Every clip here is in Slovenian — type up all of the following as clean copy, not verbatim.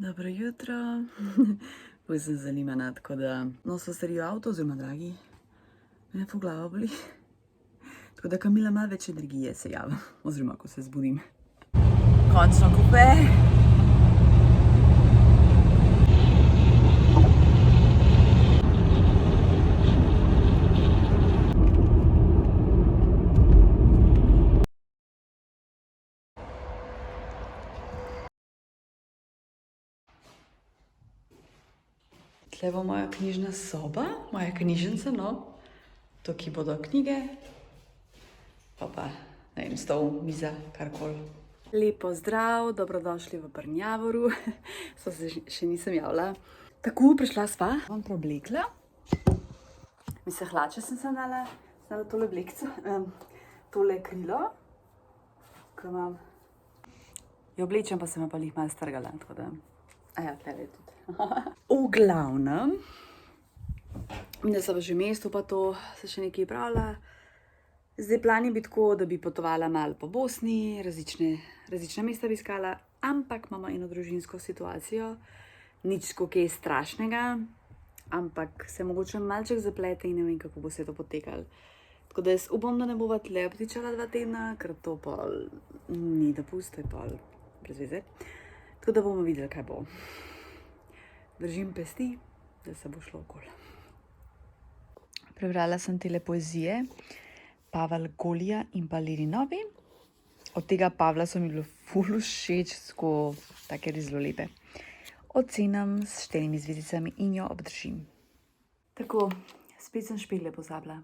Dobro jutro. Bolj sem zanimana, tako da so stari avto, oziroma dragi. Mene ful glava boli. Tako da Kamila malo več energije se javim, oziroma ko se zbudim. Končno kupe. Tle bo moja knjižna soba, moja knjižnica, no. Tukaj bodo knjige, pa ne vem, stol, miza, karkoli. Lepo zdrav, dobrodošli v Brnjavoru. Se še nisem javila. Tako, prišla sva, bom preoblekla. Mislim, hlače sem se dala tole oblekco, tole krilo, ko imam. Jo oblečem, pa sem pa jih malo strgala, tako da, aja, tlele tudi. V glavnem, da sem že v mestu, pa to se še nekaj pravila. Zdaj plan je bi tako, da bi potovala malo po Bosni, različna mesta bi iskala, ampak imamo eno družinsko situacijo, nič tako kaj strašnega, ampak se mogoče malček zaplete in ne vem, kako bo se to potekalo. Tako da jaz upam, da ne bova tle obtičala 2 tedna, ker to pol ni dopust, to je pol brez veze. Tako da bomo videli, kaj bo. Držim pesti, da se bo šlo okoli. Prebrala sem tele poezije Pavel Golija in pa Lirinovi. Od tega Pavla so mi bilo ful všeč, tako take res zelo lepe. Ocenim s 4 zvezdicami in jo obdržim. Tako, spet sem špegle pozabila.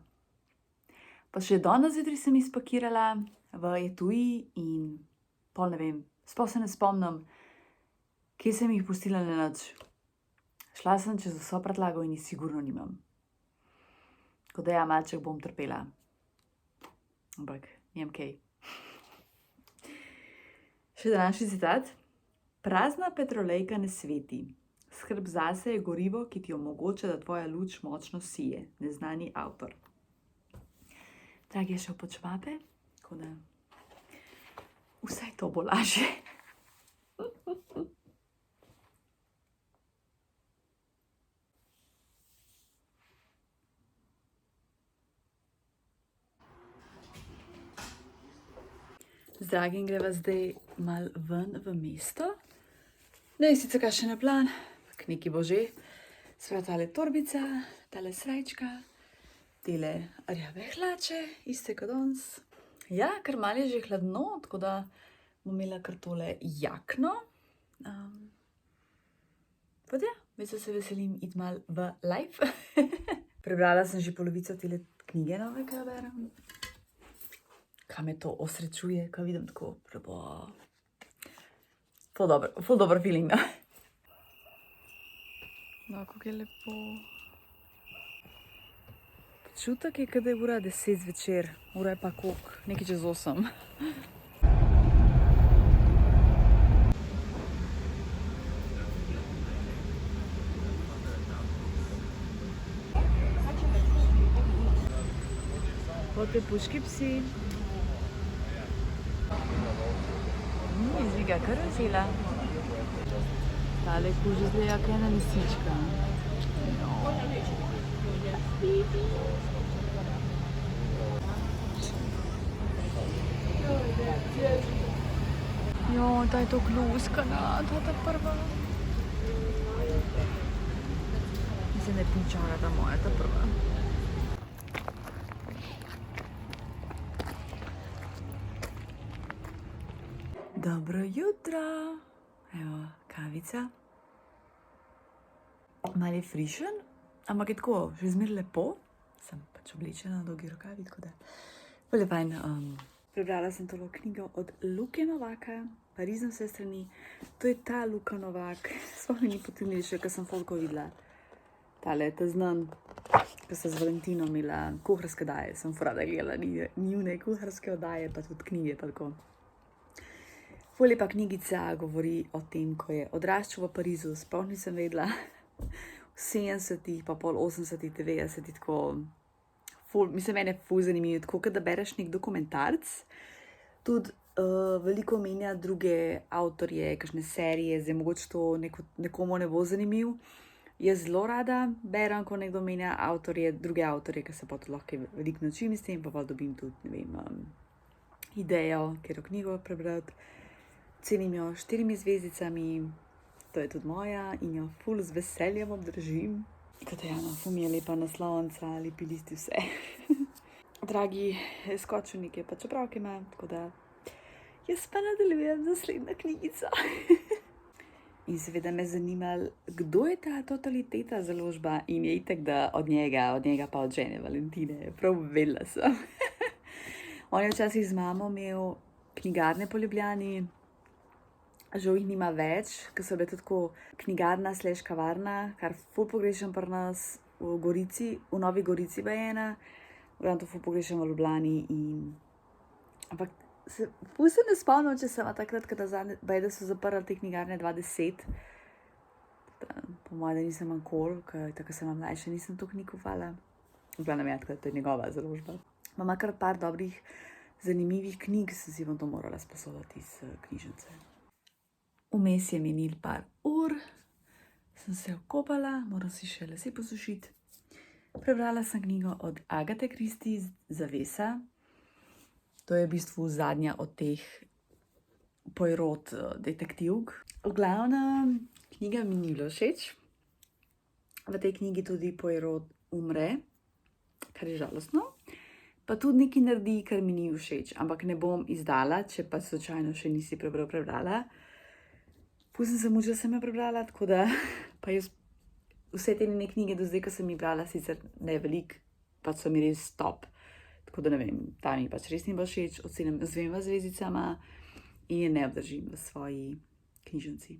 Pa še danes zjutraj sem izpakirala v etui in pol ne vem, sploh se ne spomnim, kje sem jih pustila na noč. Šla sem čez vso prtljago in jih sigurno nimam. Tako da ja, malček bom trpela. Ampak, nijem kaj. Še današnji citat. Prazna petrolejka ne sveti. Skrb zase je gorivo, ki ti omogoča, da tvoja luč močno sije. Neznani avtor. Dragi je šel po čevape, tako da vsaj to bo lažje. Z Dragim greva zdaj malo ven v mesto. Ne, sicer kakšen je plan, k neki bo že. Sva tale torbica, tale srajčka, tele rjave hlače, iste kot danes. Ja, ker malo je že hladno, tako da bom imela kar tole jakno. Pa ja, veste, se veselim iti malo v live. Prebrala sem že polovico tele knjige nove, kaj berem. Kaj me to osrečuje, ko vidim tako, ful dober feeling, no. No, kako je lepo. Počutek je, da je ura 10 zvečer, ura je pa koliko, nekaj čez 8. Pote puški psi. Izviga kar vesela. Tale kuži zgleda kot ena lisička. Jo, ta je toliko luskana, ta prva. Mislim, da je pinčara ta moja, ta prva. Dobro jutro. Evo, kavica. Malo je frišen, ampak je tako, že zmeraj lepo. Sem pač oblečena, dolgi rokavi, tako da bolj je fajn. Prebrala sem tolo knjigo od Luke Novaka, Pariz na vse strani. To je ta Luka Novak, sploh mi ni potemnil še, ker sem folko videla. Tale, ta znan, ko so z Valentinom imela kuharske daje, sem rada gledala njune kuharske oddaje, pa tudi knjige, pa tako. Ful lepa knjigica, govori o tem, ko je odraščal v Parizu, sploh nisem vedela, v 70-ih, pa pol 80-ih, 90-ih, tako, ful, mislim, mene ful zanimivo, tako, da bereš nek dokumentarc, tudi veliko menja druge avtorje, kakšne serije, zdaj mogoče to nekomu ne bo zanimiv. Jaz zelo rada berem, ko nekdo menja avtorje, druge avtorje, ker se pa to lahko veliko naučim s tem, pa dobim tudi, ne vem, idejo, katero knjigo prebrati. Cenim jo 4 zvezdicami, to je tudi moja in jo ful z veseljem obdržim. Kot je, ful mi je lepa naslovnica, lepi listi, vse. Dragi skočeniki, pa čepravke ima, tako da jaz pa nadaljujem z naslednjo knjigico. In seveda me zanima, kdo je ta Totaliteta založba in je itak, da od njega pa od žene Valentine. Prav vedela sem. On je včasih z mamo imel knjigarne po Ljubljani, žal jih nima več, ker so bile tako knjigarna / kavarna, kar ful pogrešam pri nas v Gorici, v Novi Gorici pa je ena, to ful pogrešam v Ljubljani in... Ampak ful se ne spomnim, če sem takrat, da so zaprli te knjigarne 2010. Po mojem, da nisem nikoli, ker tako sem mlajša, nisem to knjig kupovala. V glavnem je, to je njegova založba. Ima kar par dobrih, zanimivih knjig, si bom to morala sposoditi iz knjižnice. Vmes je minil par ur, sem se okopala, moram si še lase posušiti. Prebrala sem knjigo od Agathe Christie, Zavesa. To je v bistvu zadnja od teh Poirot detektivk. V glavnem, knjiga mi ni bila všeč. V tej knjigi tudi Poirot umre, kar je žalostno. Pa tudi nekaj naredi, kar mi ni všeč, ampak ne bom izdala, če pa slučajno še nisi prebrala. Ful sem se mučila, sem jo prebrala, tako da pa jaz vse te njene knjige do zdaj, ko sem jih brala, sicer ne veliko, pač so mi res top. Tako da ne vem, ta mi pač res ni bila všeč, ocenim z 2 zvezdicama in je ne obdržim v svoji knjižnici.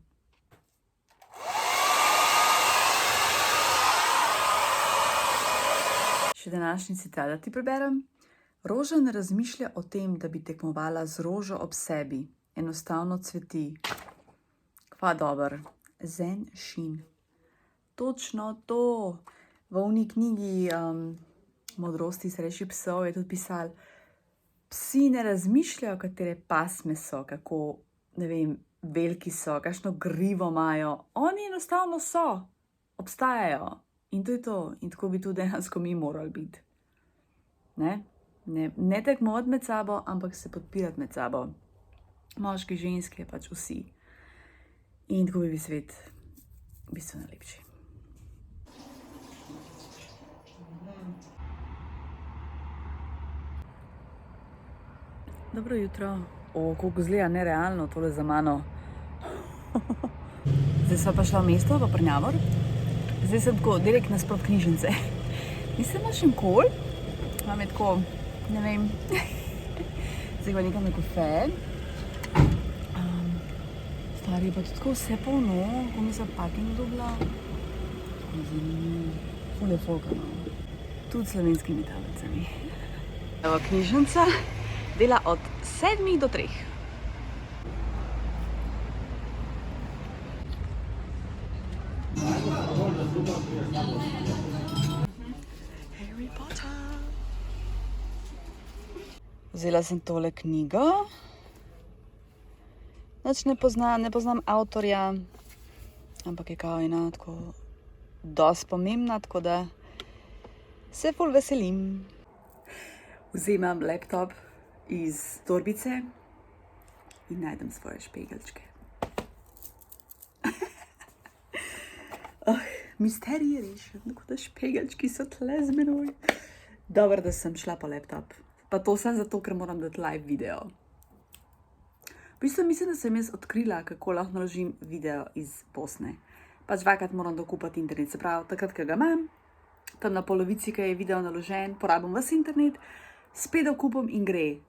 Še današnji citat, da ti preberem. Roža ne razmišlja o tem, da bi tekmovala z rožo ob sebi. Enostavno cveti. Kva dober. Zen Shin. Točno to. V oni knjigi Modrosti starejših psov je tudi pisal, psi ne razmišljajo, katere pasme so, kako, ne vem, veliki so, kakšno grivo imajo. Oni enostavno so. Obstajajo. In to je to. In tako bi tudi dejansko mi morali biti. Ne tekmovati med sabo, ampak se podpirati med sabo. Moški, ženske, pač vsi. In tako bi bil svet bistveno lepši. Dobro jutro. Koliko zgleda nerealno tole za mano. Zdaj sva pa šla v mesto, v Prnjavor. Zdaj sem tako direkt nasprot knjižnice. Nisem imela še nikoli. Imam je tako, ne vem. Zdaj pa nekam na kafe. Stari pa tudi tako vse polno, ko mi se parking dobila. Zanimivo. Ful je folka, no. Tudi slovenskimi tablicami. Evo, knjižnica dela od 7 do 3. Harry Potter. Vzela sem tole knjigo. Nič ne poznam avtorja, ampak je kao ena tako dosti pomembna, tako da se ful veselim. Vzemam laptop iz torbice in najdem svoje špegelčke. Misterij je rešen, tako da špegelčki so tle z menoj. Dobro, da sem šla po laptop. Pa to sem zato, ker moram dati live video. V bistvu mislim, da sem jaz odkrila, kako lahko naložim video iz Bosne. Pač 2-krat moram dokupati internet, se pravi, takrat, ko ga imam, tam na polovici, ko je video naložen, porabim ves internet, spet dokupim in gre.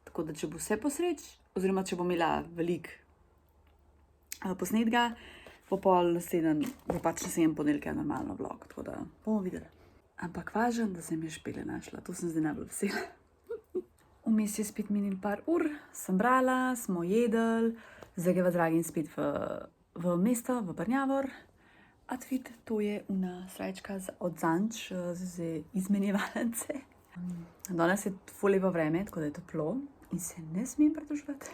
Tako da, če bo vse posreč, oziroma če bo imela veliko posnetka, bo pol naslednji, bo pač naslednji ponedeljek normalno vlog, tako da bomo videli. Ampak važno, da sem je špele našla, to sem zdaj najbolj vesela. Vmes je spet minil par ur, sem brala, smo jedli, zdaj greva z Dragim spet v mesto, v Prnjavor. Outfit, to je una srajčka od Zanč, z izmenjevalnice. Danes je ful lepo vreme, tako da je toplo. in se ne smem pritoževati.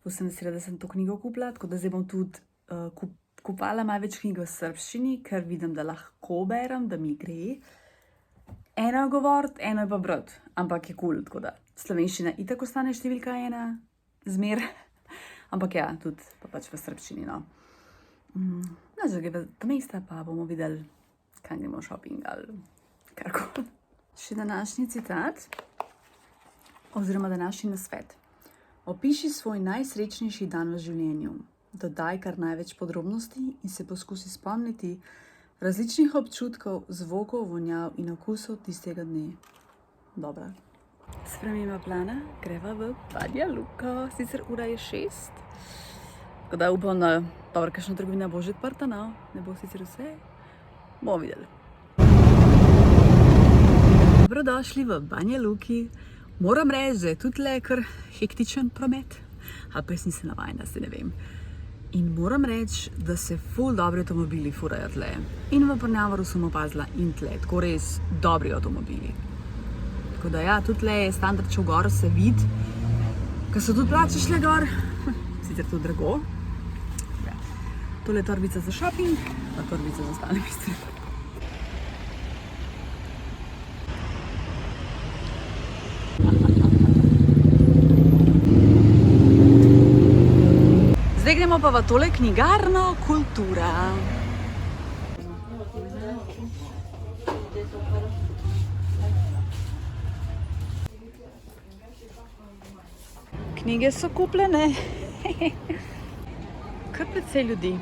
Sem vesela, da sem to knjigo kupila, tako da zdaj bom tudi kupovala malo več knjig v srbščini, ker vidim, da lahko berem, da mi gre. Eno je govoriti, eno je pa brati, ampak je kul, tako da slovenščina itak ostane številka 1, zmer. Ampak ja, tudi pa pač v srbščini, no. Zdaj gre v mesta, pa bomo videli, kaj gremo shopping ali karkoli. Še današnji citat, oziroma današnji nasvet. Opiši svoj najsrečnejši dan v življenju. Dodaj kar največ podrobnosti in se poskusi spomniti različnih občutkov, zvokov, vonjav in okusov tistega dne. Dobra. Sprememba plana, greva v Banja Luko, sicer ura je 6. Tako da upam, da dobro, kakšna trgovina bo že odprta, no, ne bo sicer vse. Bomo videli. Dobrodošli v Banja Luki. Moram reči, da je tudi le kar hektičen promet. A pa jaz nisem navajena, se ne vem. In moram reči, da se ful dobri avtomobili furajo tle. In v Prnjavoru sem opazila in tle, tako res dobri avtomobili. Tako da ja, tudi tle je standard, če v gor se vidi, ker so tudi plače šle gor, sicer tudi drago. Ja. Tole je torbica za shopping, pa torbica za ostale stvari. Zdaj gremo pa v tole knjigarno Kultura. Knjige so kupljene. Kar precej ljudi.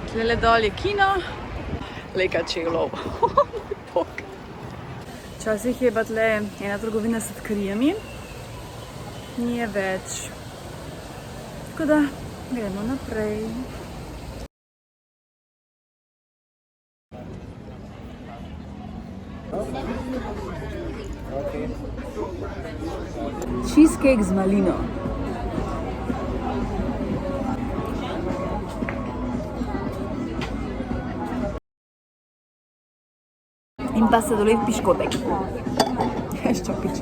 Tlele dol je kino. Leka čevlov. Včasih je pa tle ena trgovina s sladkarijami. Ni je več. Tako da gremo naprej. Cheesecake z malino. In pa sladoled piškotek. Ščopič.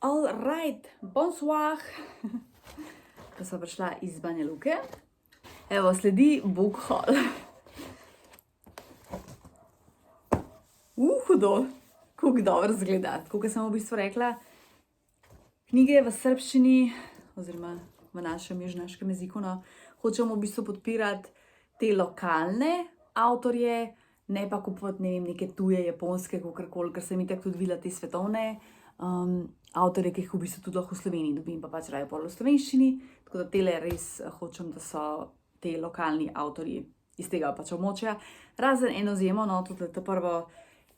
Alright, bonsoir. Pa sem prišla iz Banja Luke. Evo, sledi book haul. Hudo, kako dobro izgleda. Tako, kot sem v bistvu rekla, knjige v srbščini, oziroma v našem južnjaškem jeziku, no, hočemo v bistvu podpirati te lokalne avtorje, ne pa kupovati, ne vem, neke tuje, japonske, kakorkoli, ker sem itak tudi videla te svetovne avtorje, ki jih v bistvu tudi lahko v Sloveniji dobim, pa pač raje pol v slovenščini. Tako da tele res hočem, da so te lokalni avtorji iz tega pač območja. Razen eno izjemo, no, tudi to prvo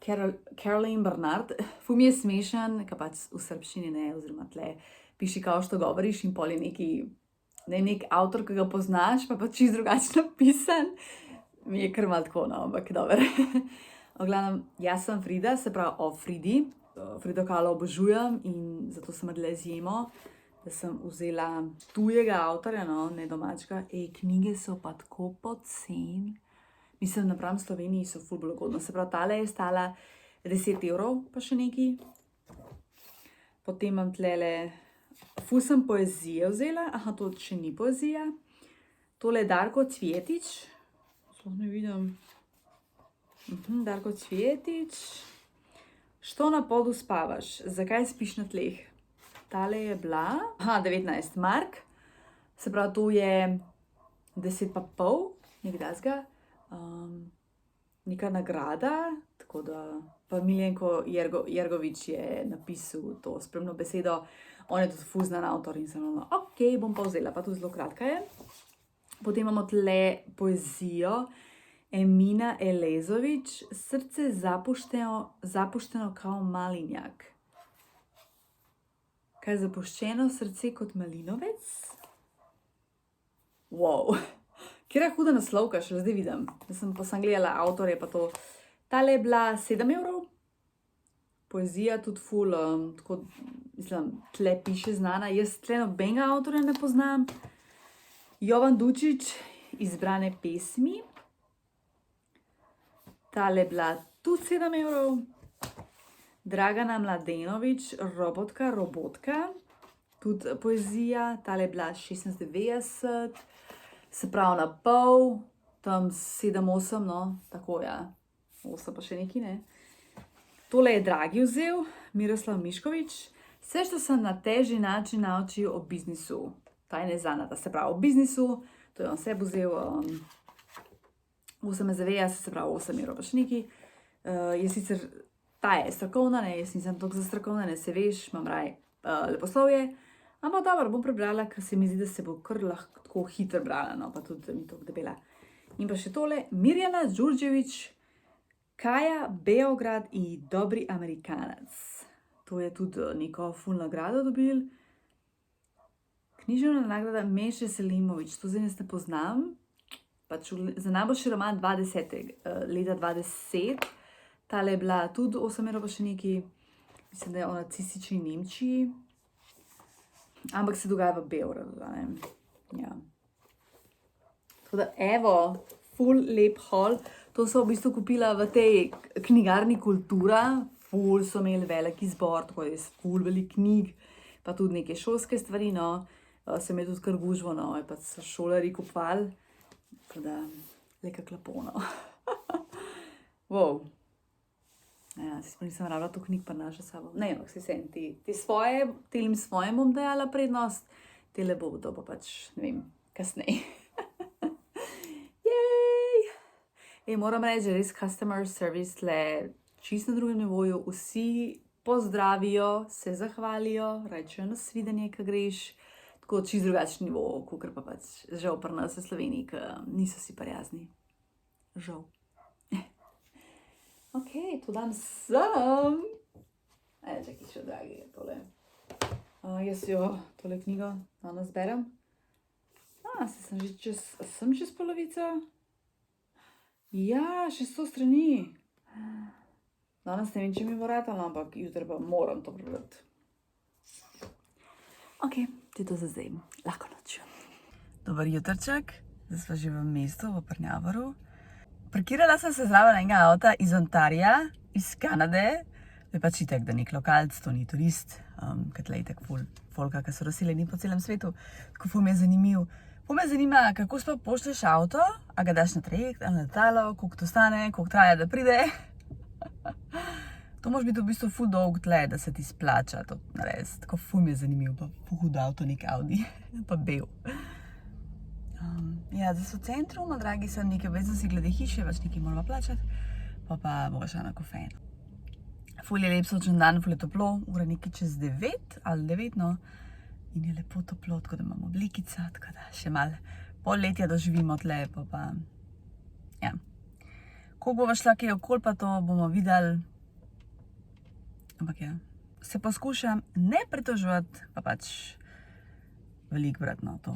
Caroline Bernard. Ful mi je smešen, ker pač v srbščini ne, oziroma tle piši, kao što govoriš, in pol je nek avtor, ki ga poznaš, pa čisto drugačno pisan. Mi je kar malo tako, no, ampak dobro. V glavnem, jaz sem Frida, se pravi o Fridi. Frido Kahlo obožujem in zato sem naredila izjemo, da sem vzela tujega avtorja, no, ne domačega. Knjige so pa tako poceni. Mislim, napram Sloveniji so ful bolj ugodno. Se pravi, tale je stala 10 €, pa še nekaj. Potem imam tlele, ful sem poezije vzela. Aha, to še ni poezija. Tole je Darko Cvjetić. Sploh ne vidim. Darko Cvjetić. Što na podu spavaš? Zakaj spiš na tleh? Tale je bila, 19 mark. Se pravi, to je 10 pa pol, nekaj takega. Neka nagrada, tako da pa Miljenko Jergovič je napisal to spremno besedo. On je tudi ful znan avtor in sem rekla, ok, bom pa vzela, pa tudi zelo kratka je. Potem imamo tle poezijo Emina Elezović, Srce zapušteno kao malinjak. Kaj je zapuščeno srce kot malinovec? Wow. Kjera huda naslovka, še zdaj vidim. Pa sem gledala avtorje pa to. Tale je bila 7 €. Poezija tudi ful, tako, mislim, tle piše znana. Jaz tle nobenega avtorja ne poznam. Jovan Dučić izbrane pesmi. Tale je bila tudi 7 evrov. Dragana Mladenovič, robotka. Tudi poezija, tale je bila 16,90, se pravi na pol, tam 7-8, no, tako ja, 8 pa še neki, ne. Tole je Dragi vzel, Miroslav Miškovič, vse, što sem na težji način naučil o biznisu. Ta je neznana, se pravi o biznisu, to je on sebi vzel, 8,90, se pravi 8 evrov pa še neki. Je sicer, ta je strokovna, ne, jaz nisem toliko za strokovne, ne, se veš, imam raj leposlovje. Ampak dobro, bom prebrala, ker se mi zdi, da se bo kar lahko tako hitro brala, no, pa tudi ni toliko debela. In pa še tole, Mirjana Đurđević, Kaja Beograd i Dobri Amerikanac. To je tudi neko ful nagrado dobil. Književna nagrada Meše Selimović, to zdaj ne poznam. Pač za najboljši roman leta 2010. Tale je bila tudi 8 evrov pa še neki, mislim, da je o nacistični Nemčiji. Ampak se dogaja v Beogradu, ne. Ja. Tako da, evo, ful lep haul. To so v bistvu kupila v tej knjigarni Kultura. Ful so imeli velik izbor, tako je ful velik knjig, pa tudi neke šolske stvari, no. Se mi je tudi kar gužvo, no, pa so šolarji kupovali. Tako da, leka klapo, no. Wow. Ja, si pa nisem rabila to knjig pa našla sabo. Ne, ampak se sem, telim svojim bom dajala prednost, tele bo to pa pač, ne vem, kasneje. Jej! Moram reči, res customer service tle čisto na drugem nivoju, vsi pozdravijo, se zahvalijo, rečejo nasvidenje, ko greš, tako čisto drugačen nivo, kakor pa pač žal pri nas v Sloveniji, ki niso si prijazni. Žal. Ok, to dan sem. Čakaj, še dragi je tole. Jaz jo tole knjigo danes berem. Sem čez polovico. Ja, še 100 strani. Danes ne vem, če mi bo ratalo, ampak jutri pa moram to prebrati. Ok, to je to za zdaj. Lahko noč. Dober jutrček, zdaj sva že v mestu, v Prnjavoru. Parkirala sem se zraven enega avta iz Ontarija, iz Kanade. To je pač itak, da nek lokalc, to ni turist, ker tle itak folka, ki so razseljeni po celem svetu. Tako ful me je zanimiv. Ful me zanima, kako sploh pošlješ avto, a ga daš na trajekt ali na letalo, koliko to stane, koliko traja, da pride. To može biti v bistvu ful dolg tle, da se ti splača to narediti. Tako ful me je zanimiv, pa ful hud avto, nek Audi, pa bel. Ja, zdaj so v centru, no, dragi so neke obveznosti glede hiše, pač nekaj moramo plačati, pa bova šla na kofeino. Ful je lep sončen dan, ful je toplo, ura nekaj čez 9 ali 9, no, in je lepo toplo, tako da imamo oblikica, tako da še malo polletja doživimo tle, pa ja. Ko bova šla kaj okoli, pa to bomo videli, ampak ja, se poskušam ne pritoževati, pa pač veliko brat, no, to.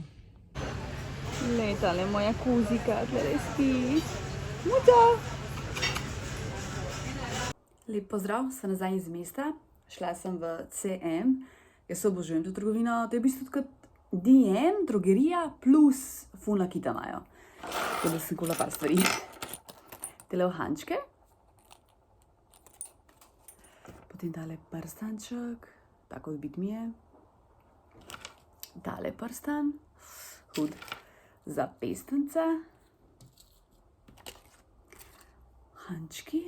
Tale moja kuzika, tle spi. Muča! Lep pozdrav, sem nazaj iz mesta. Šla sem v CM. Jaz se obožujem to trgovino. To je v bistvu kot DM, drogerija plus ful nakita imajo. Tako da sem kupila par stvari. Tele uhančke. Potem tale prstanček. Tako odbit mi je. Tale prstan. Hud. Za pestence. Hančki.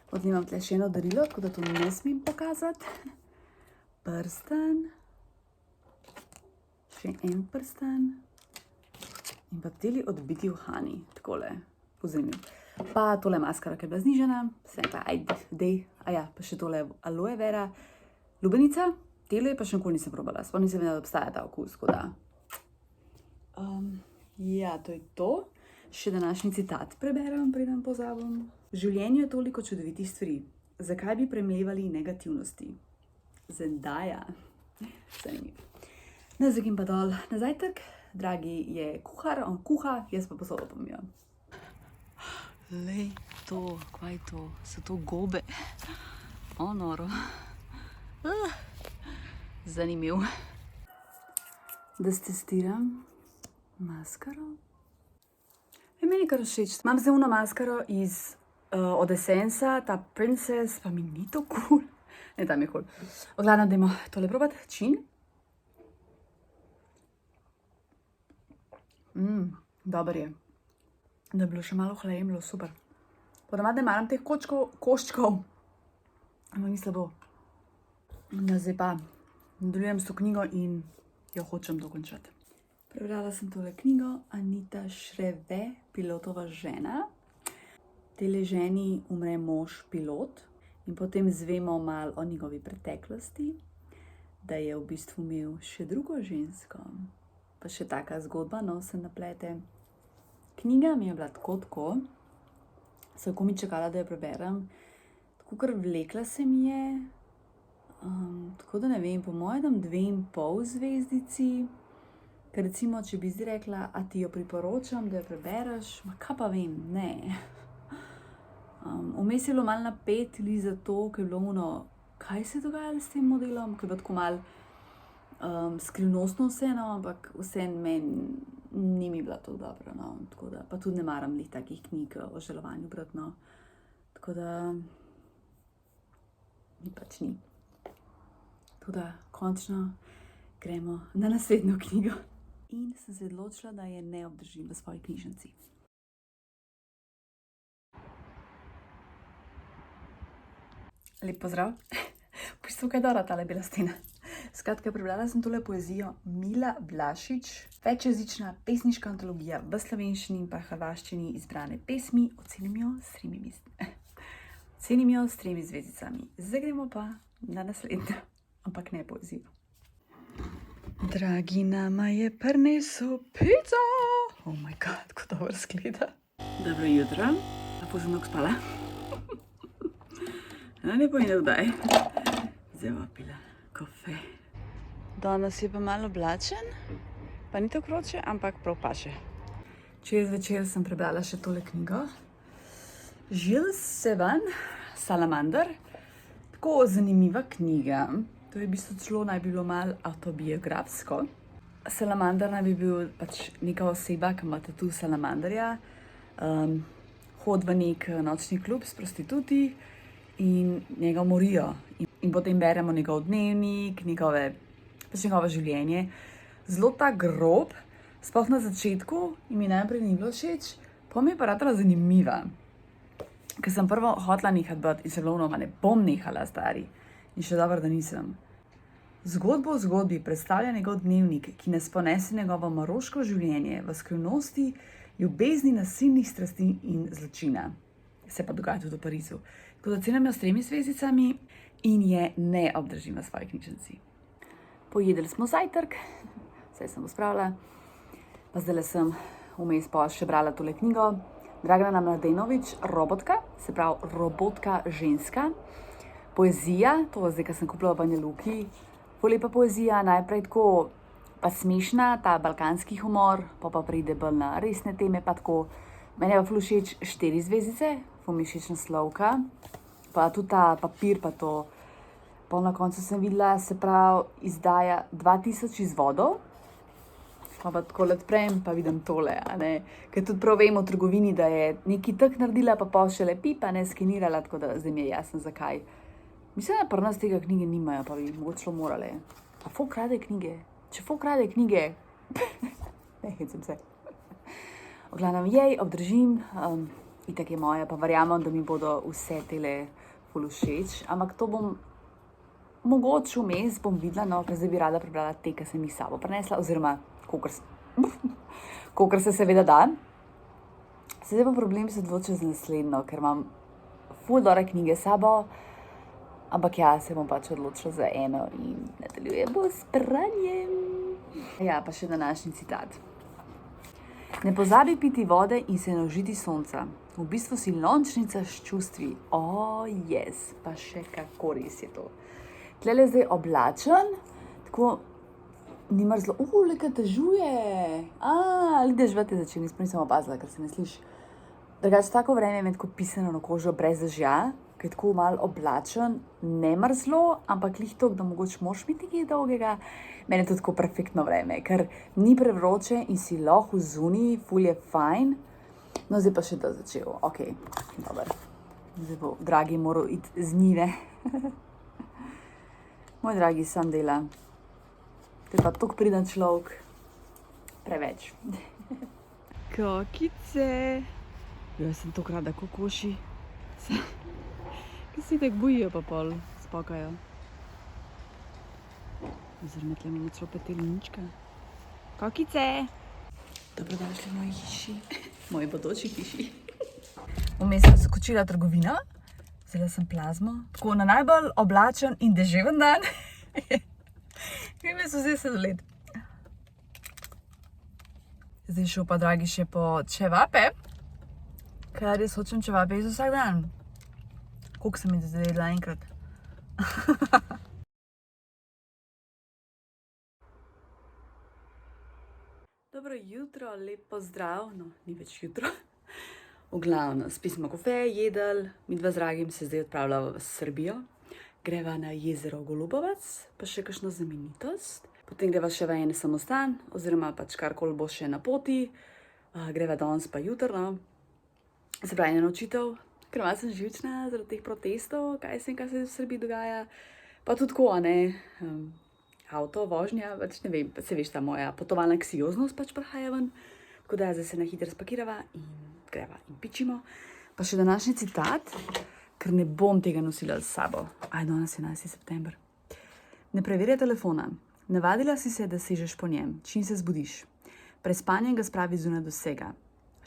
Potem imam tle še eno darilo, tako da to ne smem pokazati. Prstan. Še en prstan. In pa teli odbiti uhani. Takole, pozemljiv. Pa tole maskara, ki je bila znižena. Sem pa, dej. Ja, pa še tole aloe vera. Lubenica. Tele pa še nikoli nisem probala. Sploh nisem vedela, da obstaja ta okus, tako da. Ja, to je to. Še današnji citat preberem, preden pozabim. V življenju je toliko čudovitih stvari. Zakaj bi premlevali negativnosti? Zendaya. Zanimivo. Nazaj pa dol na zajtrk. Dragi je kuhar, on kuha, jaz pa posodo pomivam. Lej, to, kaj je to? So to gobe? O, noro. Zanimiv. Da stestiram. maskaro. Meni kar všeč. Imam zdaj ono maskaro od Essensa, ta Princess, pa mi ni to cool. Ne, tam je cool. Glavno, dajmo tole probati. Čin. Dober je. Da je bilo še malo hlajem, bilo super. Ponavadi maram teh koščkov, ampak ni slabo. Zdaj pa nadaljujem s to knjigo in jo hočem dokončati. Prebrala sem tole knjigo Anita Shreve, Pilotova žena. Tele ženi umre mož pilot in potem zvemo malo o njegovi preteklosti, da je v bistvu imel še drugo žensko. Pa še taka zgodba, no, se naplete. Knjiga mi je bila tako, sem komaj čakala, da jo preberem. Tako kar vlekla se mi je, tako da ne vem, po mojem dam 2,5 zvezdici. Ker recimo, če bi zdaj rekla, a ti jo priporočam, da jo prebereš, ma kaj pa vem, ne. Vmes je bilo malo napet, zato, ker je bilo ono, kaj se je dogajalo s tem modelom, ker je bilo tako malo skrivnostno vse, no, ampak vseeno meni ni mi bila to dobro, no, tako da, pa tudi ne maram lih takih knjig o žalovanju brati, no, tako da, ni pač ni. Tako da, končno gremo na naslednjo knjigo. In sem se odločila, da je ne obdržim v svoji knjižnici. Lep pozdrav. V bistvu kaj dobra tale bela stena. Skratka, prebrala sem tole poezijo Mila Vlašič, večjezična pesniška antologija v slovenščini in pa hrvaščini izbrane pesmi. Ocenim jo s 3 zvezdicami. Zdaj gremo pa na naslednjo, ampak ne poezijo. Dragi, nama je prinesel pico. Oh my god, kako dobro zgleda. Dobro jutro. Lepo sem nog spala. Lepo in vdaj. Zdaj bom pila kafe. Danes je pa malo oblačen, pa ni tako vroče, ampak prav paše. Čez večer sem prebrala še tole knjigo. Jules Verne, Salamander. Tako zanimiva knjiga. To je v bistvu celo naj bi bilo malo avtobiografsko. Salamander naj bi bil pač neka oseba, ki ima tatu salamanderja, hodi v nek nočni klub s prostituti in njega umorijo. In potem beremo njegov dnevnik, njegovo življenje. Zelo ta grob, sploh na začetku, in mi najprej ni bilo všeč, pa mi je pa ratala zanimiva. Ker sem prvo hotela nehati brati in se bilo ono, ne bom nehala, stari. In še dobro, da nisem. Zgodbo v zgodbi predstavlja njegov dnevnik, ki nas ponese njegovo maroško življenje v skrivnosti, ljubezni, nasilnih strasti in zločina. Se pa dogaja tudi v Parizu. Tako da cenim jo s 3 zvezdicami in je ne obdržim v svoji knjižnici. Pojedli smo zajtrk, vse sem pospravila, pa zdaj sem vmes pa še brala tole knjigo. Dragana Mladenović, Robotka, se pravi robotka ženska. Poezija, to zdaj, ko sem kupila v Banja Luki, lepa poezija, najprej tako pa smešna, ta balkanski humor, pa pride bolj na resne teme, pa tako. Meni je pa ful všeč 4 zvezdice, ful mi všeč naslovka, pa tudi ta papir, pa to. Pa na koncu sem videla, se pravi, izdaja 2000 izvodov, pa tako odprem, pa vidim tole, a ne. Ker tudi prav vem v trgovini, da je nekaj tak naredila, pa šele pipa, ne, skenirala, tako da zdaj mi je jasno, zakaj. Mislim, da pri nas tega knjige nimajo, pa bi mogoče morale. A folk rade knjige? Če folk rade knjige, ne hecam se. V glavnem, jej, obdržim, itak je moja, pa verjamem, da mi bodo vse tele ful všeč, ampak to bom mogoče vmes bom videla, no, ker zdaj bi rada prebrala te, ki sem jih s sabo prinesla, oziroma kolikor se seveda da. Zdaj pa problem se odločil za naslednjo, ker imam ful dobre knjige s sabo, ampak ja, se bom pač odločila za eno in nadaljujemo s branjem. Ja, pa še današnji citat. Ne pozabi piti vode in se naužiti sonca. V bistvu si lončnica s čustvi. Yes, pa še kako res je to. Tlele zdaj oblačen, tako ni mrzlo. Leka težuje. Lideš v te začeli, nisem opazila, ker se ne sliši. Drugače, tako vreme je med tako pisano na kožo brez dežja, ki je tako malo oblačen, ne mrzlo, ampak lih to, da mogoče moraš imeti nekaj dolgega. Meni je to tako perfektno vreme, ker ni prevroče in si lahko zunaj, ful je fajn. No, zdaj pa še da začel. Ok, dober. Zdaj bo dragi moral iti z njive. Moj dragi sam dela. To je pa tako priden človek. Preveč. Kakice. Jaz sem tako rada kokoši. Ki si tako bojijo pa pol spakajo. Oziroma tle imamo celo petelnička. Kakice. Dobrodošli v moji hiši. Moji bodoči hiši. Vmes sem skočila trgovina. Vzela sem plazmo. Tako na najbolj oblačen in deževen dan. Greme so zdaj sladoled. Zdaj šel pa dragi še po čevape. Ker jaz hočem čevape iz vsak dan. Koliko sem jih zdaj jedla enkrat? Dobro jutro, lep pozdrav. No, ni več jutro. V glavno, spili smo kofe, jedli. Midva z dragim se zdaj odpravljava v Srbijo. Greva na jezero Golubovac, pa še kakšno znamenitost. Potem greva še v en samostan, oziroma pač karkoli bo še na poti. Greva danes pa jutro, no. Se pravi, ena nočitev, ker malo sem živčna zaradi teh protestov, kaj se v Srbiji dogaja. Pa tudi tako, ne, avto, vožnja, pač ne vem, se veš, ta moja potovalna anksioznost pač prihaja ven. Tako da zdaj se na hitro spakirava in greva in pičimo. Pa še današnji citat, ker ne bom tega nosila s sabo. Danes je 11. september. Ne preverjaj telefona. Navadila si se, da sežeš po njem, čim se zbudiš. Prespanje ga spravi zunaj dosega.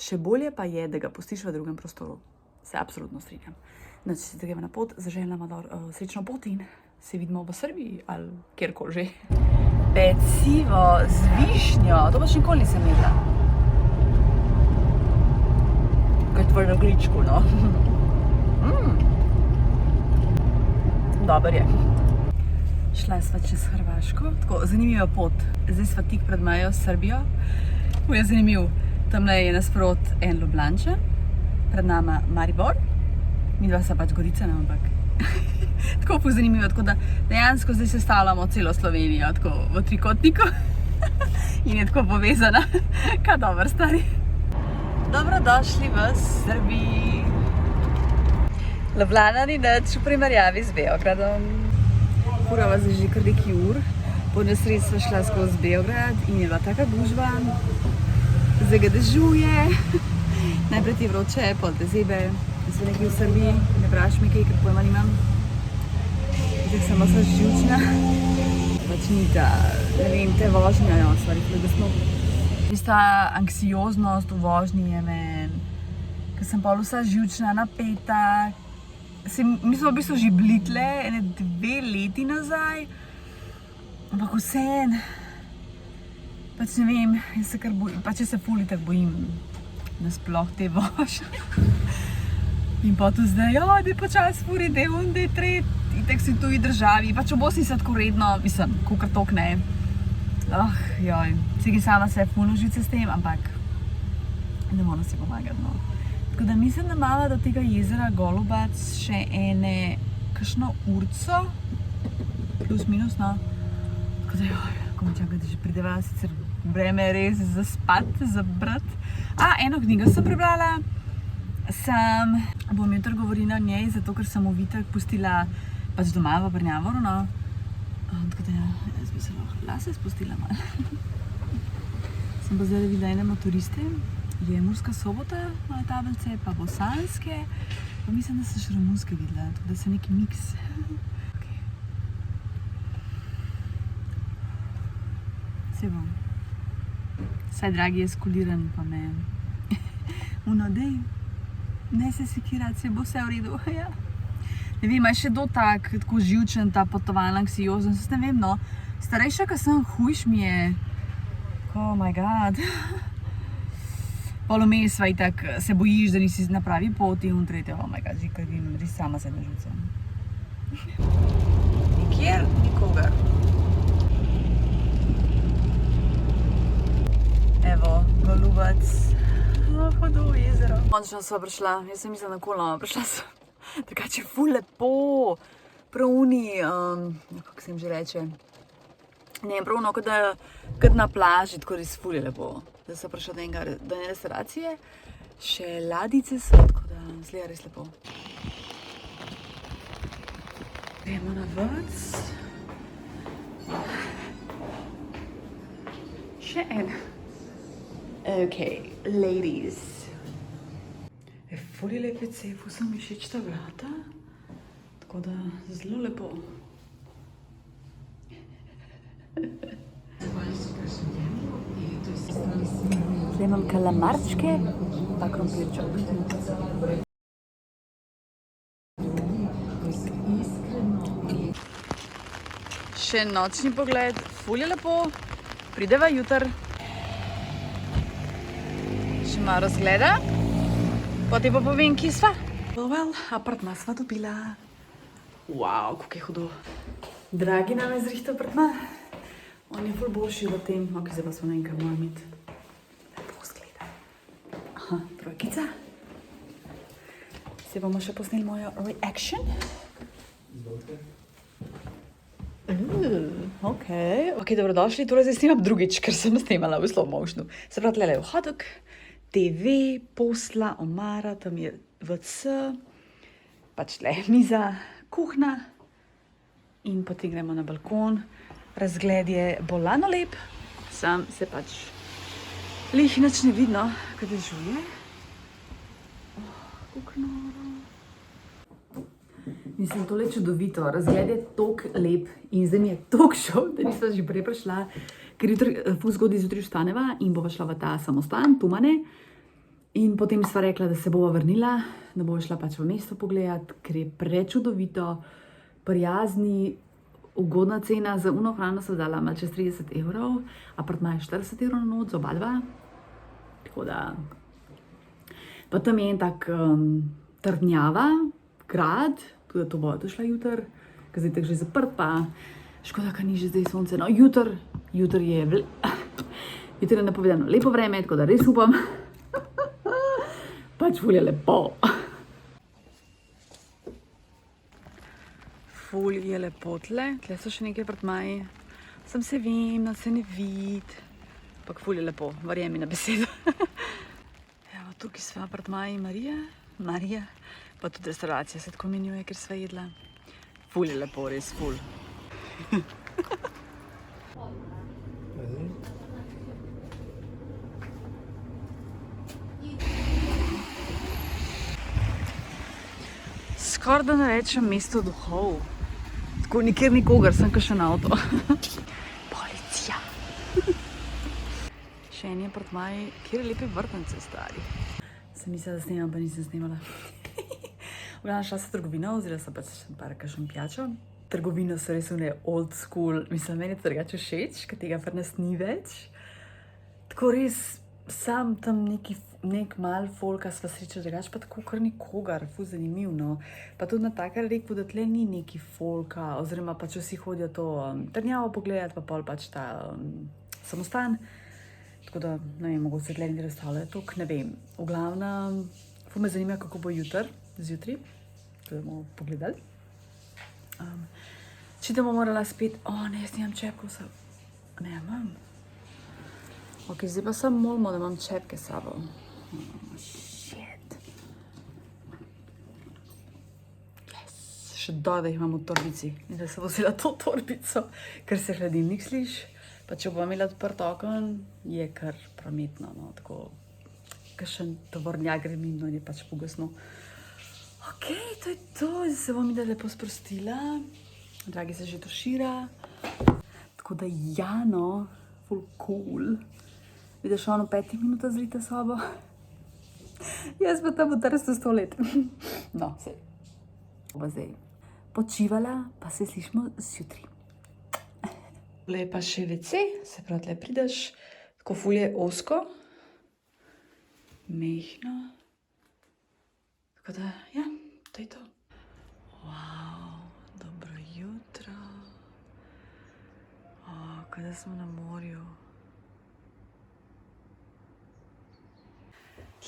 Še bolje pa je, da ga pustiš v drugem prostoru. Se absolutno strinjam. No, če se gremo na pot, zaželim vam srečno pot in se vidimo v Srbiji ali kjerkoli že. Pecivo z višnjo, to pa še nikoli nisem jedla. Kaj tvoj na gličku, no. Dober je. Šla sva čez Hrvaško, tako zanimiva pot. Zdaj sva tik pred mejo s Srbijo. Je zanimiv. Tamle je nasprot en Ljubljančan, pred nama Maribor. Midva sta pač Gorica, ne, ampak tako ful zanimivo, tako da dejansko zdaj sestavljamo celo Slovenijo, tako v trikotniku in je tako povezana. Kaj dober, stari. Dobrodošli v Srbiji. Ljubljana ni nič v primerjavi z Beogradom. Furava zdaj že kar nekaj ur. Po nesreči sva šla skozi Beograd in je bila taka gužva. Zdaj ga dežuje. Najprej ti je vroče, pol te zebe. Zdaj nekaj v Srbiji, ne vpraš mi kaj, ker pojma nimam. Zdaj sem vsa živčna. Pač ni ta, ne vem, te vožnja, jo, stvari, da smo. Tista anksioznost v vožnji je men, ker sem pol vsa živčna, napeta. Mi smo v bistvu že bili tle, ene 2 leti nazaj, ampak vseen, pač ne vem, jaz se kar bojim, pač jaz se ful itak bojim nasploh te vožnje. In pa tu zdaj, daj počas furi, daj tret, itak si v tuji državi, pač v Bosni se tako redno, mislim, kakor tok ne. Joj, cigi sama se ful nožice s tem, ampak ne moramo si pomagati, no. Tako da mislim, da imava do tega jezera Golubac še ene kakšno urco, plus minus, no. Tako da ko mi čakam, da že prideva, sicer vreme je res za spat, za brat. Eno knjigo sem prebrala, bom jutro govorila o njej, zato ker sem v Vitek pustila pač doma v Brnjavoru, no. Tako da jaz bi se lahko lase spustila malo. Sem pa zdaj videla ene motoriste. Je Murska Sobota, moje tablice, pa bosanske, pa mislim, da sem še romunske videla, tako da se neki miks. Se bom. Saj dragi je skuliran, pa me dej, ne se sekirati, se bo vse v redu. Ne vem, je še tako živčen, ta potovalna anksioznost, ne vem, no. Starejša, ko sem, hujš mi je. Oh my god. Pol vmes sva itak se bojiš, da nisi na pravi poti in tretje, oh my god, že kar vim, res sama se nažucam. Nikjer nikogar. Evo, Golubac, hodo v jezero. Končno sva prišla, jaz sem mislila na kolno, prišla sem Drugače je ful lepo. Prav uni, kako se jim že reče. Ne, prav ono, kot na plaži, tako res ful je lepo. Zdaj sem prišla do ene restauracije, še ladice so, tako da zgleda res lepo. Gremo na vrc. Še en. Ok, ladies. Ful je lep WC, ful so mi všeč ta vrata. Tako da zelo lepo. Zdaj imam kalamarčke pa krompirček. Še nočni pogled, ful je lepo. Prideva jutr. Še malo razgleda. Potem pa povem, kje sva. Well, apartma sva dobila. Wow, kako je hudo. Dragi nam je zrihtal apartma. On je ful boljši v tem. Ok, zdaj pa smo na enkrat moram imeti. Lepo zgleda. Aha, trojkica. Zdaj bomo še posneli mojo reaction. Ok. Ok, dobrodošli. Tole zdaj snimam drugič, ker sem snimala v slow motionu. Se pravi, tlele je hodok, TV, posla, omara, tam je WC, pač tle miza, kuhna in potem gremo na balkon. Razgled je bolano lep, sam se pač lih nič ne vidno, kaj dežuje. Kako noro. Mislim, tole je čudovito, razgled je tok lep in zdaj mi je tok šel, da nisem že prej prišla, ker ful zgodaj zjutraj vstaneva in bova šla v ta samostan, Tumane. In potem sva rekla, da se bova vrnila, da bova šla pač v mesto pogledat, ker je prečudovito, prijazni, ugodna cena, za uno hrano sem dala malo čez 30 evrov, apartma je 40 evrov na noč za oba dva. Tako da, pa tam je en tak trdnjava, grad, tudi da to bova tu šla jutr, ker zdaj tako že zaprt, pa škoda, ker ni že zdaj sonce. No, jutr je napovedano lepo vreme, tako da res upam. Pač ful je lepo. Ful je lepo tle. Tle so še nekaj apartmaji. Sem se vem, da se ne vid. Ampak ful je lepo, verjemi na besedo. Evo, tukaj sva apartmaji Marija. Pa tudi restauracija se tako menjuje, ker sva jedla. Ful je lepo, res ful. Skoraj da ne rečem mesto duhov. Tako nikjer nikogar, sem kakšen avto. Policija. Še eni apartmaji, kjer je lepe vrtnice stari. Sem mislila, da snemam, pa nisem snemala. V glavnem šla sem v trgovino, oziroma sem pač par kakšen pijačo. Trgovino so res one old school, mislim, meni je to drugače všeč, ker tega pri nas ni več. Tako res, sam tam nek mal folka sva srečala, drugače pa tako kar nikogar, ful zanimiv, no. Pa tudi na takar rekel, da tle ni neki folka, oziroma pač vsi hodijo to trdnjavo pogledat, pa pol pač ta samostan. Tako da, ne vem, mogoče se tle ni razstavljajo toliko, ne vem. V glavnem, ful me zanima, kako bo zjutraj, tako da bomo pogledali. Če da bomo morala spet, ne, jaz nimam čepkov, ne, imam. Ok, zdaj pa samo molimo, da imam čepke s sabo. Shit. Yes. Še da jih imam v torbici. In da se bo vzela to torbico, ker se hladilnik sliš. Pa če bo imela odprt okon, je kar prometno, no, tako kakšen tovornjak gre mimo in je pač pogasno. Ok, to je to, zdaj se bom ida lepo sprostila. Dragi se že tušira. Tako da Jano, full cool. Vidiš, ono 5 minutah zrite sobo. Jaz pa tam v 300 let. No, sej. Bova zdaj počivala, pa se slišimo zjutraj. Tole je pa še WC, se pravi, tle prideš, tako ful je ozko, mehno. Tako da, ja, to je to. Wow, dobro jutro. Kaj da smo na morju.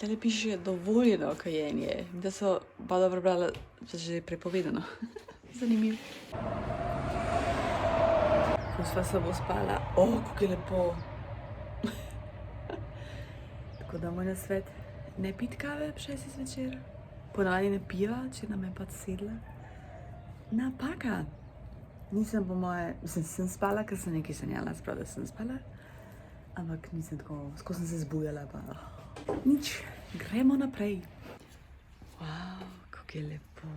Tle piše dovoljeno kajenje, da so pa dobro brala, da že prepovedano. Zanimivo. Ko sva se bo spala, kako je lepo. Tako da moj nasvet, ne pit kave ob 6 zvečer. Ponavadi ne piva, če nam je pač sedla. Napaka. Nisem po moje, sem spala, ker sem nekaj sanjala, sprav, da sem spala. Ampak nisem tako, skoro sem se zbujala, pa nič, gremo naprej. Wow, kako je lepo.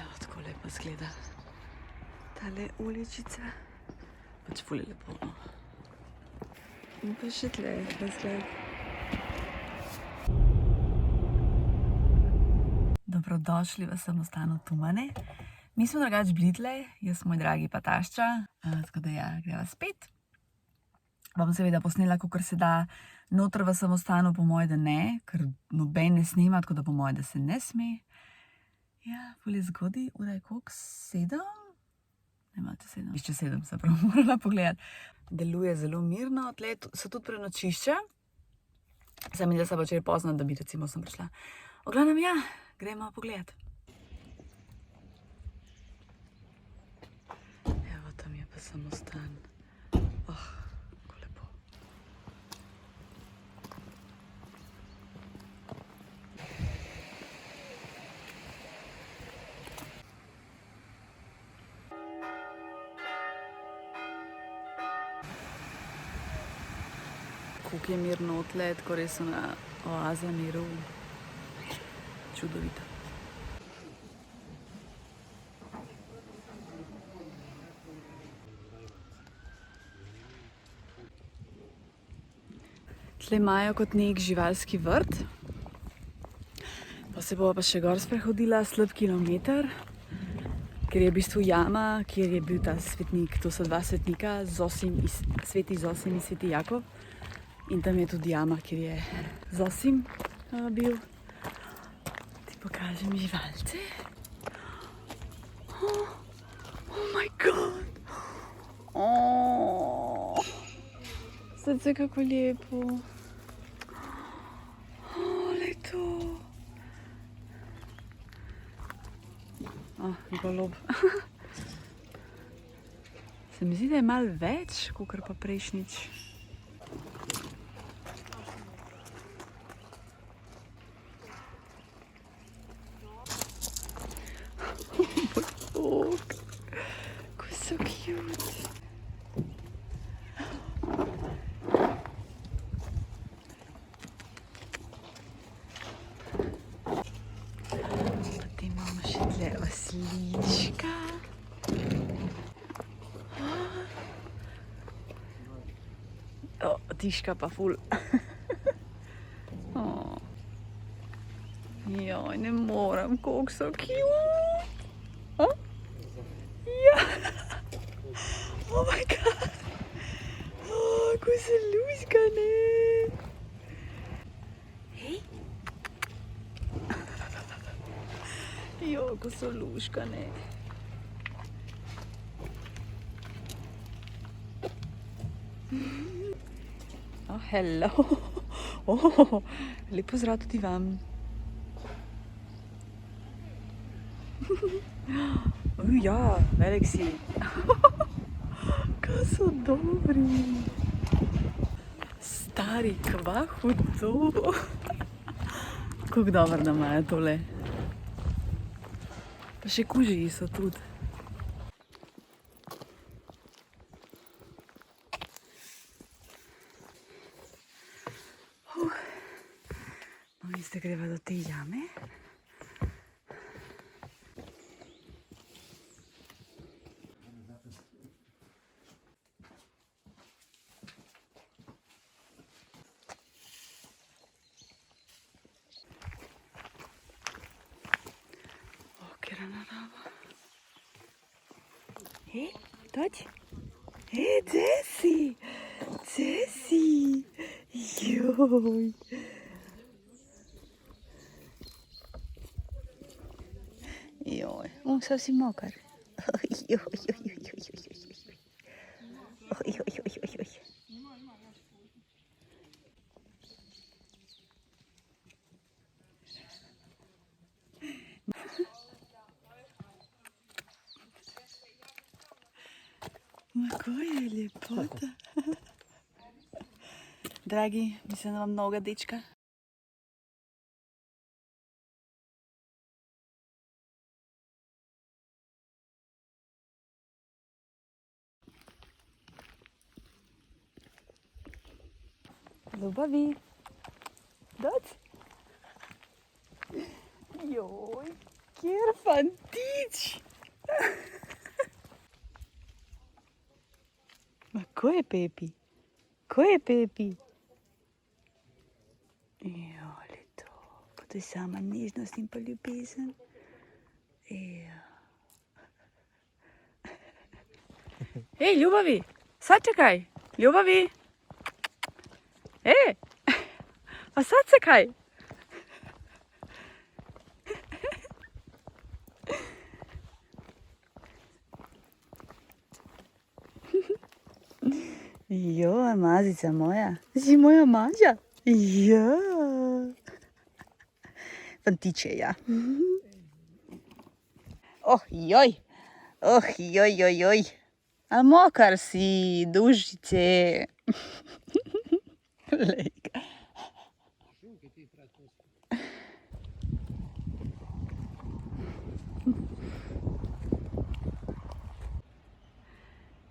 Evo, tako lepo zgleda tale uličica. Pač ful je lepo, no. In pa še tle, razgled. Dobrodošli v samostanu Tumane. Mi smo drugač bili tle, jaz moj dragi pa tašča, tako da ja, greva spet. Bom seveda posnela, kakor se da noter v samostanu, po moje, da ne, ker noben ne snima, tako da po moje, da se ne sme. Ja, ful je zgodaj, ura je koliko? 7? Ne imate 7. Išče 7, se prav morala pogledati. Deluje zelo mirno, tle so tudi prenočišča. Sem in da se bo včeraj pozno, da bi recimo sem prišla. V glavnem, ja, gremo pogledat. Evo, tam je pa samostan. Kako lepo. Kako je mirno tle, tako res ona oaza miru. Čudovito. Tle imajo kot nek živalski vrt. Pa se bova pa še gor sprehodila slab kilometer, ker je v bistvu jama, kjer je bil ta svetnik. To so dva svetnika, sveti Zosim in sveti Jakov. In tam je tudi jama, kjer je Zosim bil. Ti pokažem živalce. Oh my god! Srce, kako lepo. Le to. Golob. Se mi zdi, da je malo več, kakor pa prejšnjič. Kako so cute. Potem imamo še tle oslička. Tiška pa ful. Joj, ne morem, koliko so cute. Ja. Oh my god. Kako so luskane. Hej. Jo, kako so luškane. Hello. Lep pozdrav tudi vam. Ja, velik si. Kaj so dobri. Stari, kva hudo. Kako dobro, da imajo tole. Pa še kužiji so tudi. No in zdaj greva do te jame. Hej, toč? Hej, Jessie! Jessie! Joj! Joj, sad si mokar. Joj, joj, joj, joj, joj, joj. Oj, oj, oj, oj, oj. Kako je lepota. Dragi, mislim, da vam mnoga dečka. Ljubavi. Doc? Joj, kjer fantič. Ma, ko je Pepi? Ko je Pepi? Joj, to. Pa to je sama nežnost in pa ljubezen. Ej, ljubavi, sačekaj. Ljubavi. Ej, pa sačekaj. Jo, mazica moja. Si moja maža? Ja. Fantiče, ja. Oh, joj. Oh, joj, joj, joj. A mokar si, dušice. Lejka.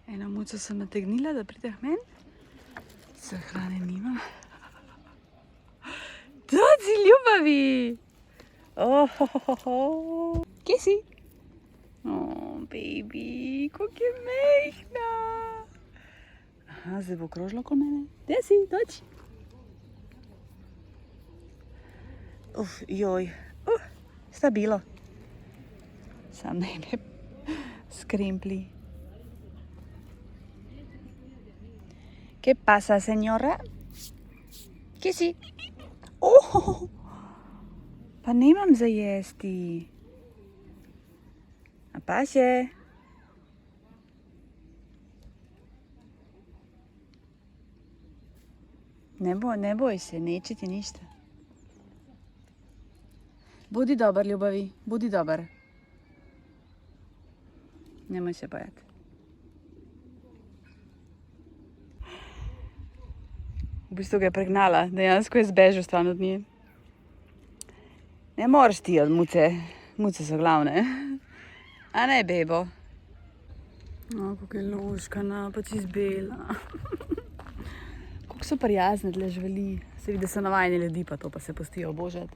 Eno muco sem nategnila, da pride k meni. Se hrane nimam. Doci, ljubavi! Kje si? Oh, baby, kako je mehna. Aha, zdaj bo krožila okoli mene. Kde si, doči? Joj, stabilo. Sam ne me skrimpli. ¿Qué pasa, señora? Kje si? Oh, pa nemam za jesti. A pa še? Ne boj se, neće ti ništa. Budi dobar, ljubavi, budi dobar. Nemoj se bojati. V bistvu ga je pregnala, dejansko je zbežal stran od nje. Ne moreš ti od muce, muce so glavne. A ne, bebo? O, kako je luškana, pa čist bela. Kako so prijazne tle živeli. Se vidi, da so navajeni ljudi, pa to pa se pustijo obožati.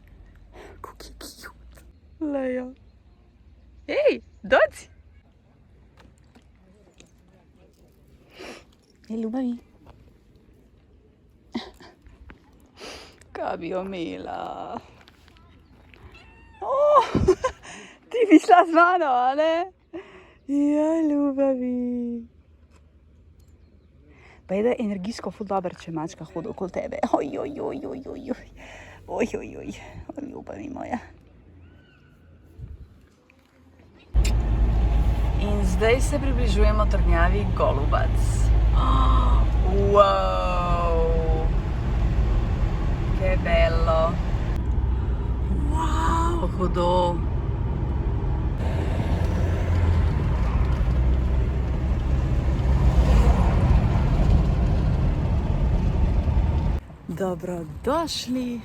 Kako je cute. Lejo. Ej, doci! Ej, ljubavi. Kaj bi jo imela? Ti bi šla z mano, a ne? Ja, ljubavi. Pa je da energijsko ful dober, če mačka hodi okoli tebe. Ljubavi moja. In zdaj se približujemo trdnjavi Golubac. Wow! Che bello! Wow! Hudo! Dobrodošli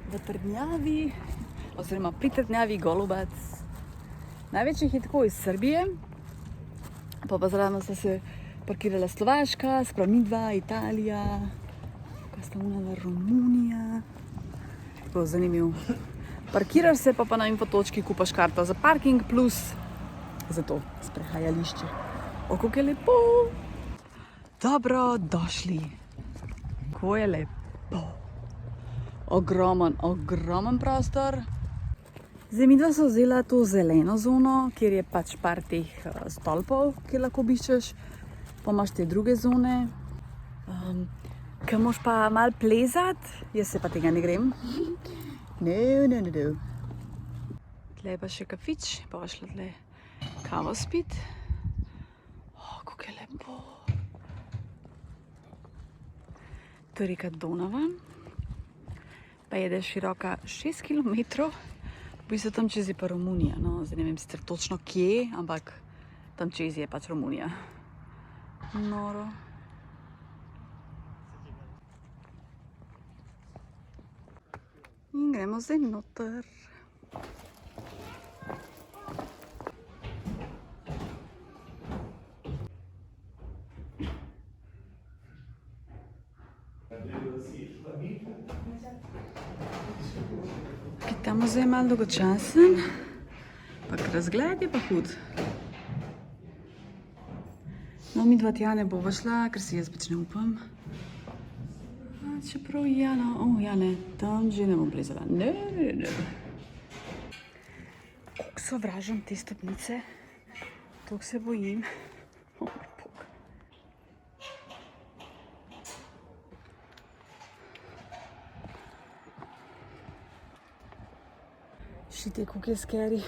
v trdnjavi, oziroma pri trdnjavi Golubac. Največjih je tako iz Srbije, pa zraven sta se parkirala Slovaška, sprav midva, Italija, kaj sta unala, Romunija. Tako zanimiv. Parkiraš se, pa na infotočki kupaš karto za parking plus za to sprehajališče. O, kako je lepo! Dobrodošli! Kako je lepo! Ogromen prostor. Zdaj midva so vzela to zeleno zono, kjer je pač par teh stolpov, kjer lahko obiščeš. Pa imaš te druge zone, ker moš pa malo plezat, jaz se pa tega ne grem. No. Tle je pa še kafič, pa boš šla tle kavo spit. O, kako je lepo. To je reka Donava, pa je široka 6 kilometrov. V bistvu tam čez je pa Romunija, no, zdaj ne vem sicer točno kje, ampak tam čez je pač Romunija. Noro. In gremo zdaj noter. Ta muzej je malo dolgočasen, pa razgled je pa hud. No, mi dva tja ne bova šla, ker si jaz pač ne upam. Čeprav Jana, Jane, tam že ne bom plezala. Ne. Koliko sovražam te stopnice, toliko se bojim. Moj bog. Šite, koliko je scary.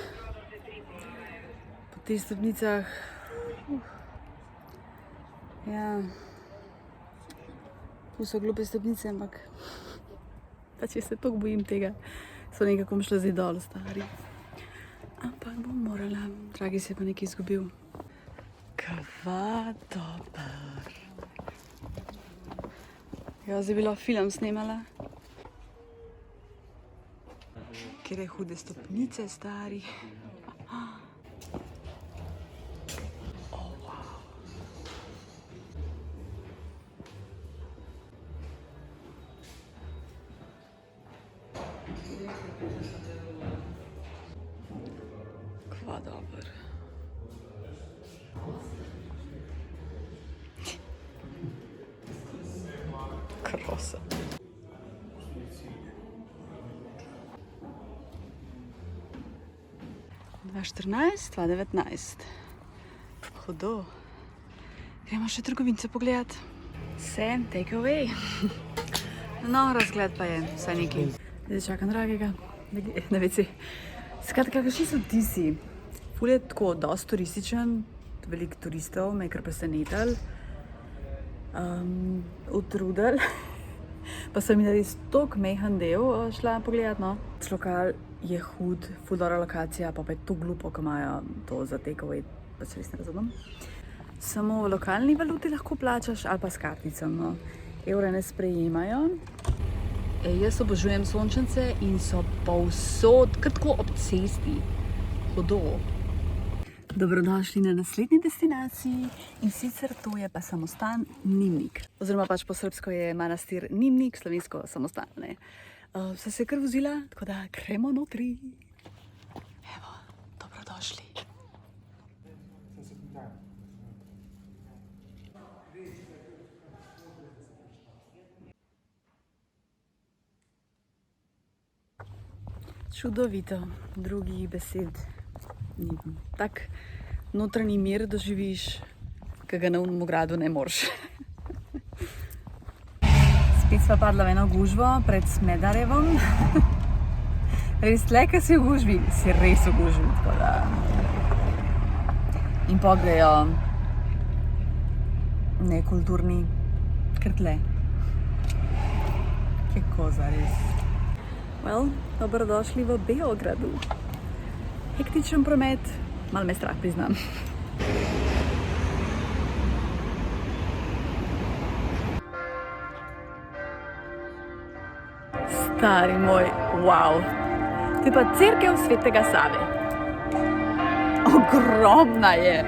Po teh stopnicah. Ja. Tu so glupe stopnice, ampak pač jaz se toliko bojim tega. So nekako šla zdaj dol, stari. Ampak bom morala. Dragi se je pa nekaj izgubil. Kva dober. Ja, zdaj bila film snemala. Kjer je hude stopnice, stari. Kva dober. Krosa. 2014, 2019. Hudo. Gremo še trgovince pogledat. Vse, take away. No, razgled pa je vsaj nekaj. Zdaj čakam dragega. Na WC. Skratka, kakšni so vtisi? Ful je tako dosti turističen, veliko turistov, me je kar presenetilo. Utrudili. Pa sem mi res toliko mehen del šla pogledat, no. Lokal je hud, ful dobra lokacija, pa je to glupo, ko imajo to za takeaway, pa se res ne razumem. Samo v lokalni valuti lahko plačaš ali pa s kartico, no. Evre ne sprejemajo. Jaz obožujem sončnice in so povsod, kar tako ob cesti. Hudo. Dobrodošli na naslednji destinaciji in sicer to je pa samostan Nimnik. Oziroma pač po srbsko je manastir Nimnik, slovensko samostan, ne. Sem se kar vozila, tako da gremo notri. Evo, dobrodošli. Čudovito, drugih besed nimam. Tak notranji mir doživiš, ki ga na onem gradu ne moreš. Spet sva padla v eno gužvo pred Smederevom. Res tle, ko si v gužvi, si res v gužvi, tako da. In pogrejo nekulturni, kar tle. Kje koza, res. Well, dobrodošli v Beogradu. Hektičen promet, malo me strah, priznam. Stari moj, wow. To je pa cerkev Svetega Save. Ogromna je.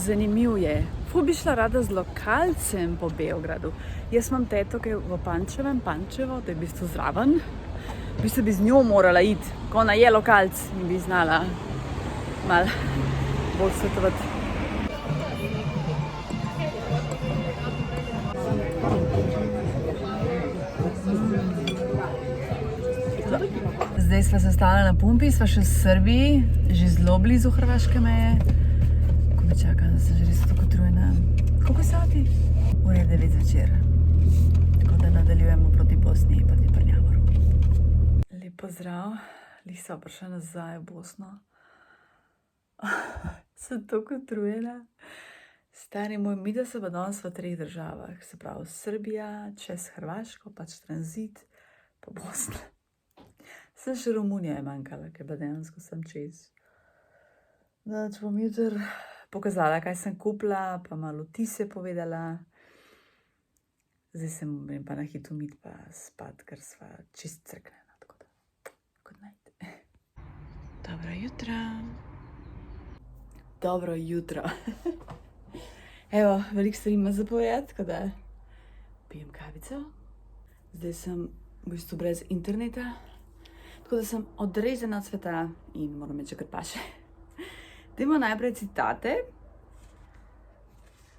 Zanimiv je. Ful bi šla rada z lokalcem po Beogradu. Jaz imam teto, ki je v Pančevo, to je v bistvu zraven. V bistvu bi z njo morala iti, ko ona je lokalc in bi znala malo bolj svetovati. Zdaj sva se stala na pumpi, sva še v Srbiji, že zelo blizu hrvaške meje. Ko me čakam, da sem že res tako utrujena. Koliko sati? Ura je 9 zvečer. Tako da nadaljujemo proti Bosni in proti Prnjavoru. Lep pozdrav, lih sva prišla nazaj v Bosno. Sem tako utrujena. Stari moj, mi da se pa danes v 3 državah, se pravi Srbija, čez Hrvaško, pač tranzit, pa Bosna. Sem še Romunija je manjkala, ker pa dejansko sem čez. Da, če bom jutri pokazala, kaj sem kupila, pa malo vtise povedala. Zdaj se grem pa na hitro umit pa spat, ker sva čist crknjena, tako da, good night. Dobro jutro. Dobro jutro. Evo, veliko stvari ima za povedati, tako da pijem kavico. Zdaj sem v bistvu brez interneta, tako da sem odrezana od sveta in moram reči, kar paše. Dajmo najprej citate.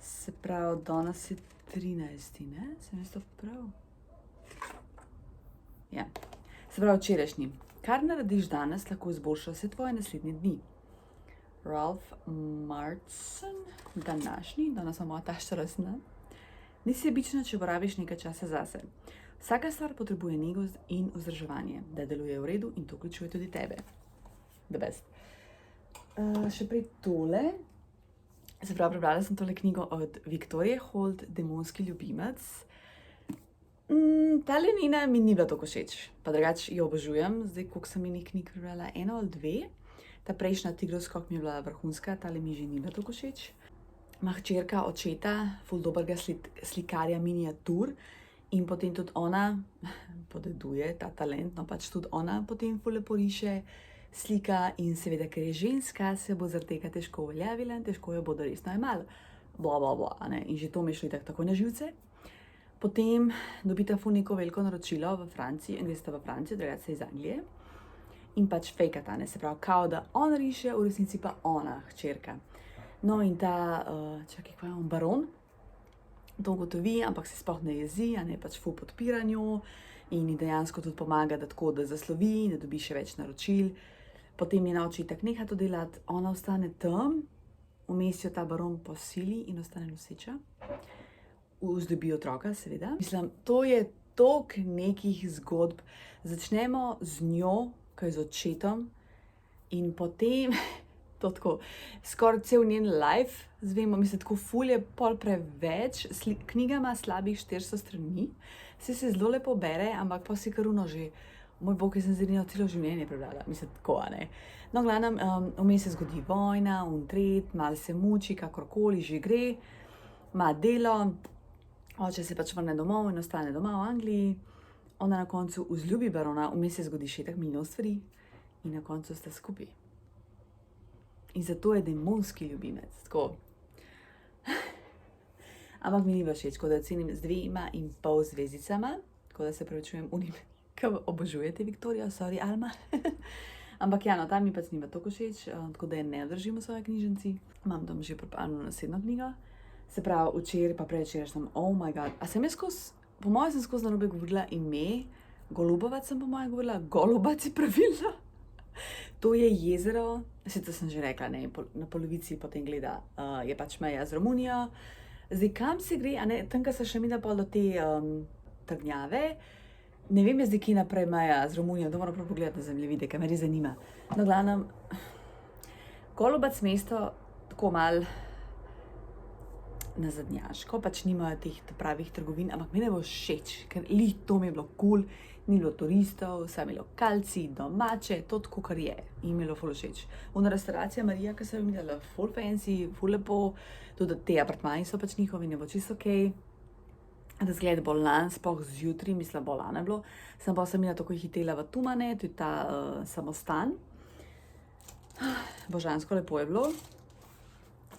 Se pravi, danes je 13, ne? Sem jaz to prav? Ja. Se pravi, včerajšnji. Kar narediš danes, lahko izboljša vse tvoje naslednje dni. Ralph Marston, današnji, danes je moja tašča rojstna. Nisi sebična, če porabiš nekaj časa zase. Vsaka stvar potrebuje nego in vzdrževanje, da deluje v redu in to vključuje tudi tebe. The best. Še prej tole. Se pravi, prebrala sem tole knjigo od Viktorije Holt, Demonski ljubimec. Tale Nina mi ni bila toliko všeč, pa drugače jo obožujem. Zdaj, koliko sem njih knjig prebrala, 1 ali 2. Ta prejšnja Tigrov skok mi je bila vrhunska, tale mi že ni bila toliko všeč. Ima hčerka očeta, ful dobrega slikarja miniatur in potem tudi ona podeduje ta talent, no pač tudi ona potem ful lepo riše, slika in seveda, ker je ženska, se bo zaradi tega težko uveljavila in težko jo bodo resno jemali. Bla, bla, bla, ne? In že to mi je šlo tako na živce. Potem dobita ful neko veliko naročilo v Franciji, in gresta v Francijo, drugače se iz Anglije. In pač fejkata, ne? Se pravi, kao da on riše, v resnici pa ona, hčerka. No in ta, čakaj, kaj je on, baron, to ugotovi, ampak se sploh ne jezi, a ne pač ful podpiranju in ji dejansko tudi pomaga, da tako, da zaslovi, da dobi še več naročil. Potem je nauči tak neha to delati, ona ostane tam, vmes jo ta baron posili in ostane noseča. Vzdobi otroka, seveda. Mislim, to je toliko nekih zgodb. Začnemo z njo, ko je z očetom in potem to tako, skoraj cel njen life, zvemo, mislim, tako ful je pol preveč, knjiga ima slabih 400 strani, se zelo lepo bere, ampak pa si karuno že, moj bog, jaz sem zdaj celo življenje prebrala, mislim, tako, a ne. No, glavnem, vmes se zgodi vojna, tret, malo se muči, kakorkoli že gre, ima delo, oče se pač vrne domov in ostane doma v Angliji, ona na koncu vzljubi barona, vmes se zgodi še tak milijon stvari in na koncu sta skupaj. In zato je demonski ljubimec, tako. Ampak mi ni bila všeč, tako da ocenim z 2,5 zvezdicama, tako da se prevečujem unim, ki obožujete Viktorijo, sorry Alma. Ampak ja, no, ta mi pač ni bila toliko všeč, tako da je ne držim v svoji knjižnici. Imam tam že prepravljeno naslednjo knjigo. Se pravi, včeraj pa predvčeraj sem, oh my god, a sem jaz po mojem sem skozi narobe govorila ime, Golubovac sem po mojem govorila, Golubac je pravilno. To je jezero, sicer sem že rekla, ne, na polovici potem gleda, je pač meja z Romunijo. Zdaj, kam se gre, a ne, tam, ko se še midla pol do te trdnjave, ne vem, zdaj, kje naprej meja z Romunijo, to moram prav pogledati na zemljevide, ker me res zanima. No, glavnem, Golubac mesto, tako malo nazadnjaško, pač nimajo teh pravih trgovin, ampak mene bo všeč, ker to mi je bilo cool, ni bilo turistov, samo je bilo lokalci, domače, to tako, kar je. In mi je bilo ful všeč. Ona restauracija Marija, ki sem jo videla, ful fancy, ful lepo, tudi te apartmaji so pač njihovi, ne bo čisto okej. Razgled bolan, sploh zjutraj, mislim, bolan je bilo. Sem pa sem tako hitela v Tumane, to je ta samostan. Božansko lepo je bilo.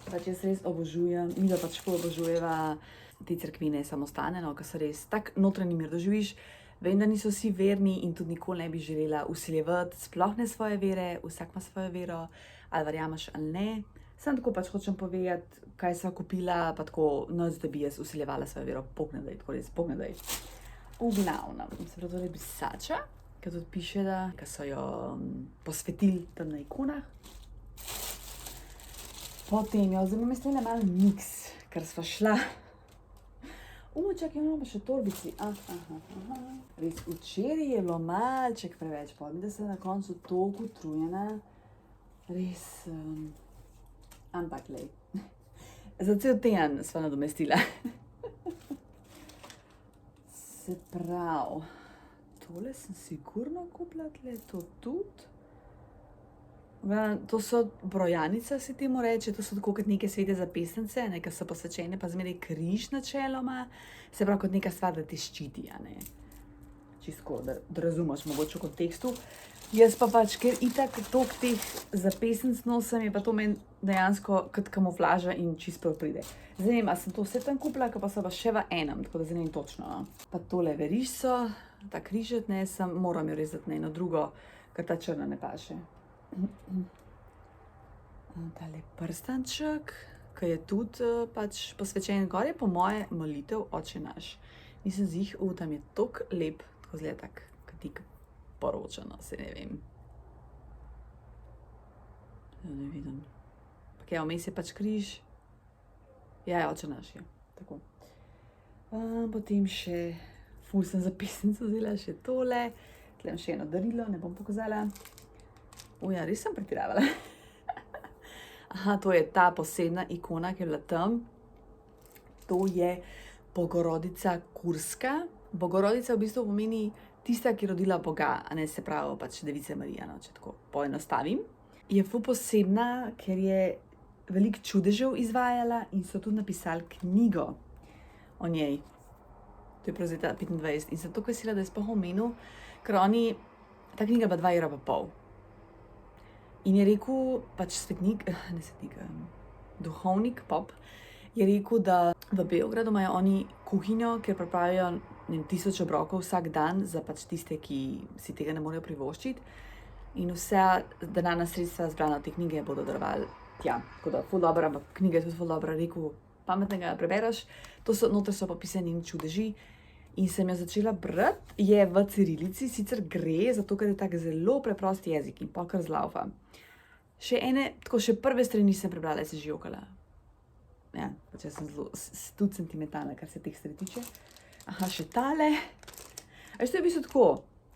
Pač jaz res obožujem, mi da pač ful obožujeva te cerkvine samostane, no, ker se res tak notranji mir doživiš. Vem, da niso vsi verni in tudi nikoli ne bi želela vsiljevati sploh ne svoje vere, vsak ima svojo vero, ali verjameš ali ne. Sam tako pač hočem povedati, kaj sva kupila, pa tako, noč, da bi jaz vsiljevala svojo vero, pognedaj, tako res, pognedaj. V glavnem, se pravi, tole brisača, ki tudi piše, da so jo posvetili tam na ikonah. Potem jo zanima stene malo miks, ker sva šla. Čakaj, imamo pa še torbici. Res, včeraj je bilo malček preveč, pa mi da sem na koncu toliko utrujena. Res, ampak lej. Za cel teden sva nadomestila. Se pravi, tole sem sigurno kupila tle, to tudi. To so brojanica, se temu reče, to so tako kot neke svete zapestnice, ki so posvečene, pa zmeraj križ načeloma, se pravi kot neka stvar, da te ščiti, a ne. Čisto, da razumeš mogoče v kontekstu. Jaz pa pač, ker itak toliko teh zapestnic nosim, je pa to meni dejansko kot kamuflaža in čisto prav pride. Zdaj ne vem, a sem to vse tam kupila, pa so pa še v enem, tako da zdaj ne vem točno, no. Pa tole verižico, ta križet, ne, moram jo rezati na eno drugo, ker ta črna ne paše. Tale prstanček, ki je tudi pač posvečen, gor je po moje molitev Oče naš. Nisem zih, tam je toliko lep, tako zgleda tak, kot nek poročano, se ne vem. Ne vidim. Pa kaj, vmes je pač križ. Ja, Oče naš je, tako. Potem še, ful sem zapestnico vzela, še tole. Tle imam še eno darilo, ne bom pokazala. Ja, res sem pretiravala. Aha, to je ta posebna ikona, ki je bila tam. To je Bogorodica Kurska. Bogorodica v bistvu pomeni tista, ki je rodila Boga, a ne, se pravi pač Devica Marija, no, če tako poenostavim. Je ful posebna, ker je veliko čudežev izvajala in so tudi napisali knjigo o njej. To je prav z leta 25. In sem tako vesela, da je sploh omenil, ker ta knjiga pa 2,5 €. In je rekel, pač duhovnik, pop, je rekel, da v Beogradu imajo oni kuhinjo, kjer pripravijo 1000 obrokov vsak dan za pač tiste, ki si tega ne morejo privoščiti. In vsa denarna sredstva zbrana od te knjige bodo darovali tja. Tako da, ful dobro, ampak knjiga je tudi ful dobra, rekel, pametnega prebereš. Noter so popisani čudeži. In sem jo začela brati, je v cirilici, sicer gre, zato ker je tak zelo preprost jezik in pa kar zlaufa. Še prve strani sem prebrala, se že jokala. Ja, pač jaz sem zelo, tudi sentimentalna, kar se teh stvari tiče. Aha, še tale. A veš, to je v bistvu tako,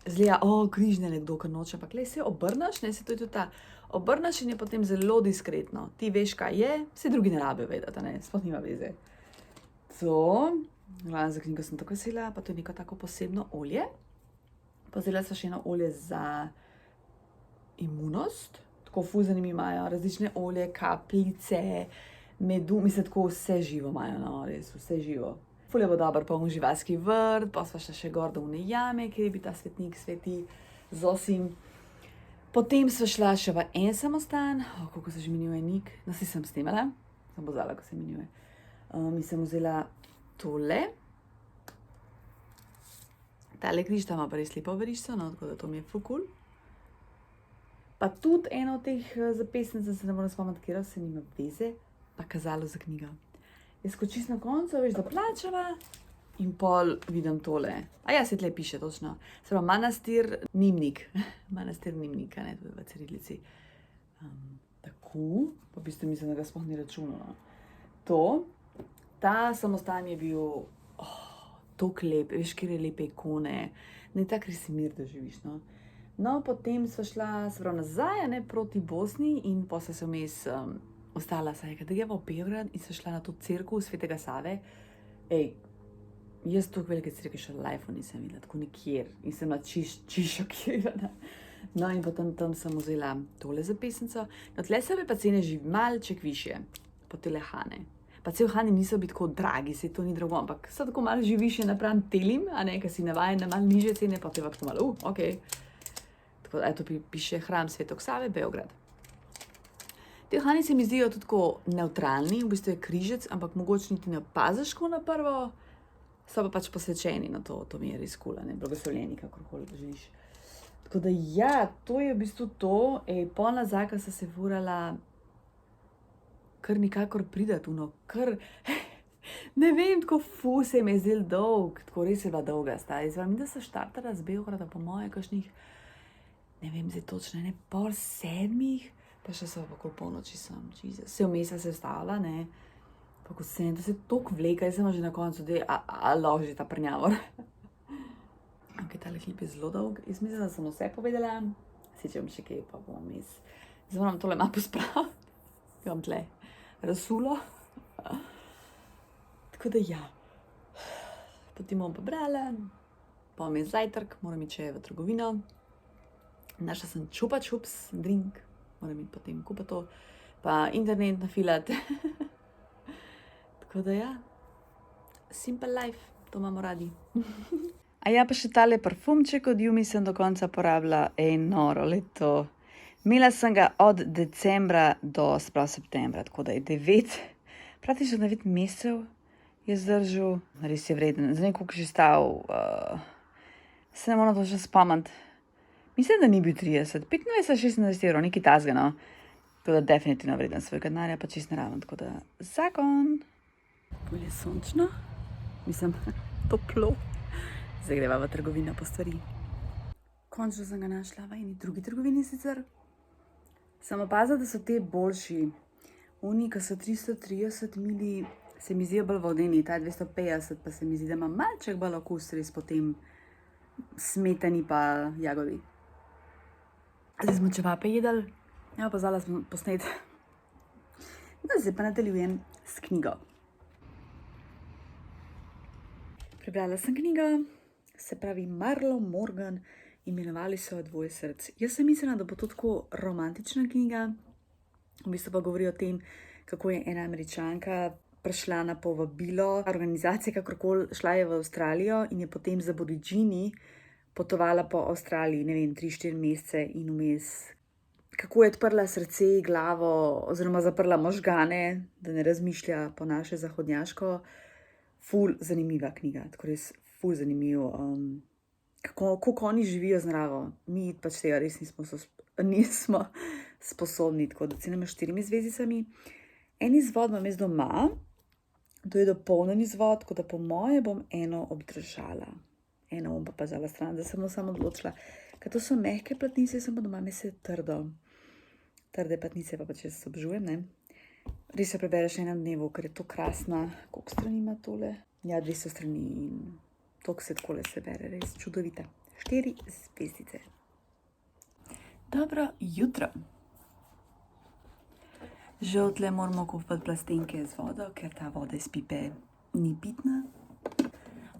zgleda, križne nekdo, kar noče, ampak se obrneš, ne, se to je tudi ta, obrneš in je potem zelo diskretno. Ti veš, kaj je, vse drugi ne rabijo vedeti, ne, sploh nima veze. Glavno za knjigo sem tako vesela, pa to je neko tako posebno olje. Pa vzela sem še eno olje za imunost, tako ful zanimivo imajo, različne olje, kapljice, medu, mislim, tako vse živo imajo, no, res, vse živo. Ful je bo dober, pa živalski vrt, pa sva šla še gor do une jame, kjer je bil ta svetnik, sveti Zosim. Potem sva šla še v en samostan, koliko se že minjuje Nik, no, si sem snemala, sem pozvala, ko se minjuje. In sem vzela tole. Tale križ, ta ima pa res lepo verižico, no, tako da to mi je ful cool. Pa tudi eno od teh zapestnic, se ne moram spomniti, katero, se nima veze, pa kazalo za knjigo. Jaz ko čisto na koncu, veš, da plačava in pol vidim tole. Ja, se tle piše, točno. Se pravi, manastir Nimnik. Manastir Nimnik, ne, tudi v cirilici. Tako, pa v bistvu mislim, da ga sploh ni računala. Ta samostan je bil toliko lep, veš, kjer je lepe ikone, ne tak res mir, da živiš, no. No, potem sva šla, se pravi, nazaj, ne, proti Bosni in potem se vmes ostala, saj je, da je v Beograd in sva šla na to cerkev Svetega Save. Jaz toliko velike cerkve še v lifeu nisem videla, tako nikjer, in sem bila čisto šokirana. No, in potem tam sem vzela tole zapestnico, no, tle se pa cene že malček višje, po tele Hane. Pa cel Hani niso biti tako dragi, se to ni drago, ampak so tako malo že višje napram telim, a ne, ker si navajen na malo nižje cene, pa te pa tako malo, okej. Tako da, to piše Hram Svetog Save, Beograd. Te Hani se mi zdijo tudi tako nevtralni, v bistvu je križec, ampak mogoče niti ne opaziš tako na prvo, so pa pač posvečeni na to, to mi je res cool, ne, blagoslovljeni, kakorkoli želiš. Tako da ja, to je v bistvu to, pol nazaj, ko sem se furala, kar nikakor pridati, kar, ne vem, tako se mi je zdel dolg, tako res je bila dolga sta. Izvem, da sem štartala z Beograda po moje kakšnih, ne vem, zdaj točno, ne, 6:30, pa še so pa okoli polnoči sem, se vmes se vstavila, ne, pa ko sem, da se toliko vleka, jaz sem že na koncu, a loži ta prnjavor. Ok, tale klip je zelo dolg, jaz mislim, da sem vse povedala, si če bom še kaj, pa bom vmes. Zdaj moram tole malo pospraviti, imam tle rasulo. Tako da ja, potem bom pobrala, pa mi je zajtrk, moram iti še v trgovino. Našla sem čupa čups, drink, moram iti potem kupiti to, pa internet nafilati. Tako da ja, simple life, to imamo radi. A ja, pa še tale parfumček od Yumi sem do konca porabila, noro leto. Imela sem ga od decembra do septembra, tako da je 9 mesecev je zdržal. Res je vreden, zdaj koliko že stal, se ne moram točno spomniti. Mislim, da ni bil 30, 25-26 evrov, nekaj tasga, no. Tako da definitivno vreden svojega denarja, pa čist naraven, tako da zakon. Bolje sončno, mislim, toplo. Zdaj greva v trgovino po stvari. Končno sem ga našla v eni drugi trgovini sicer. Sem opazila, da so te boljši. Oni, ki so 330 ml, se mi zdijo bolj vodeni, ta 250 pa se mi zdi, da ima malček bolj okus res po tem smetani pa jagodi. Zdaj smo čevape jedli, ja, pozvala smo posnet. No, zdaj pa nadaljujem s knjigo. Prebrala sem knjigo, se pravi Marlo Morgan, imenovali so Dvoje src. Jaz sem mislila, da bo to tako romantična knjiga, v bistvu pa govori o tem, kako je ena Američanka prišla na povabilo organizacije, kakorkoli šla je v Avstralijo in je potem z Aboridžini potovala po Avstraliji, ne vem, 3-4 mesece in vmes. Kako je odprla srce, glavo, oziroma zaprla možgane, da ne razmišlja po naše zahodnjaško. Ful zanimiva knjiga, tako res ful zanimiv. Kako oni živijo z naravo. Mi pač tega res nismo sposobni, tako da cenim 4 zvezdicami. En izvod imam jaz doma, to je dopolnjen izvod, tako da po moje bom eno obdržala. Eno bom pa vzela stran, da sem samo odločila. Ker to so mehke platnice, sem pa doma se trdo. Trde platnice pa pač jaz obžujem, ne. Res se prebereš v enem dnevu, ker je to krasna. Koliko strani ima tole? Ja, 200 strani in toliko se takole se bere, res čudovita. 4 zvezdice. Dobro jutro. Žal tle moramo kupiti plastenke z vodo, ker ta voda iz pipe ni pitna.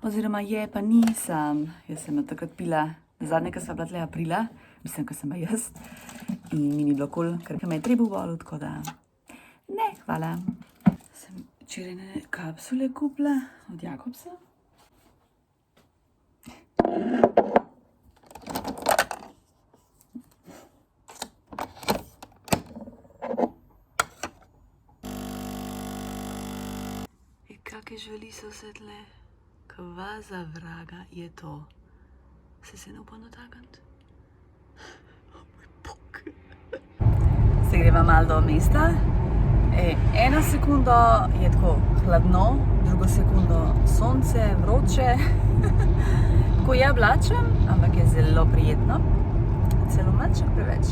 Oziroma je, pa nisem. Jaz sem jo takrat pila, zadnje, ko sva bila tle aprila, mislim, ko sem jaz. In mi ni bilo kul, ker me je trebuh bolel, tako da ne, hvala. Sem včeraj kapsule kupila od Jakobsa. Kakšne živali so vse tle? Kva za vraga je to? Se ne upam dotakniti? Oh, moj bog. Se greva malo do mesta. Eno sekundo je tako hladno, drugo sekundo sonce, vroče. Tako je oblačen, ampak je zelo prijetno. Celo malček preveč.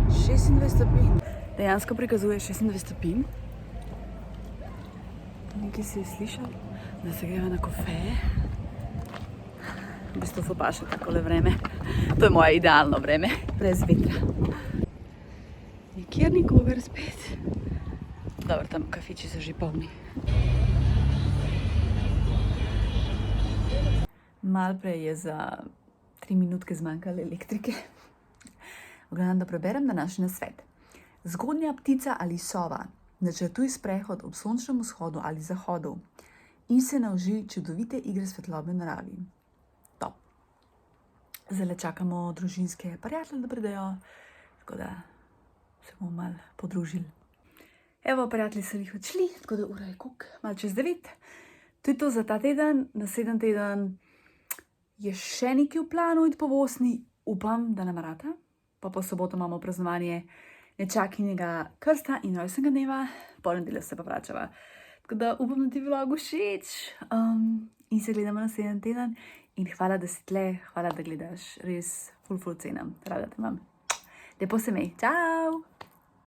26 stopinj. Dejansko prikazuje 26 stopinj. Nekaj si je slišal, da se greva na kofeje. V bistvu pa še takole vreme. To je moje idealno vreme, brez vetra. Nikjer nikogar spet. Dobro, tam kafiči so že polni. Malo prej je za 3 minutke zmanjkalo elektrike. V glavnem, da preberem današnji nasvet. Zgodnja ptica ali sova. Načrtuj sprehod ob sončnem vzhodu ali zahodu in se nauži čudovite igre svetlobe v naravi. Top. Zdaj čakamo družinske prijatelje, da pridejo, tako da se bomo malo podružili. Evo, prijatelji so jih odšli, tako da ura je koliko, malo čez 9. To je to za ta teden, naslednji teden je še nekaj v planu iti po Bosni, upam, da nam rata. Pa po soboto imamo praznovanje nečakinjega krsta in rojstnega dneva, pol nedeljo se pa vračava. Tako da upam, da ti vlog všeč in se gledamo naslednji teden. In hvala, da si tle, hvala, da gledaš, res ful cenim, rada te imam. Lepo se imej, čau!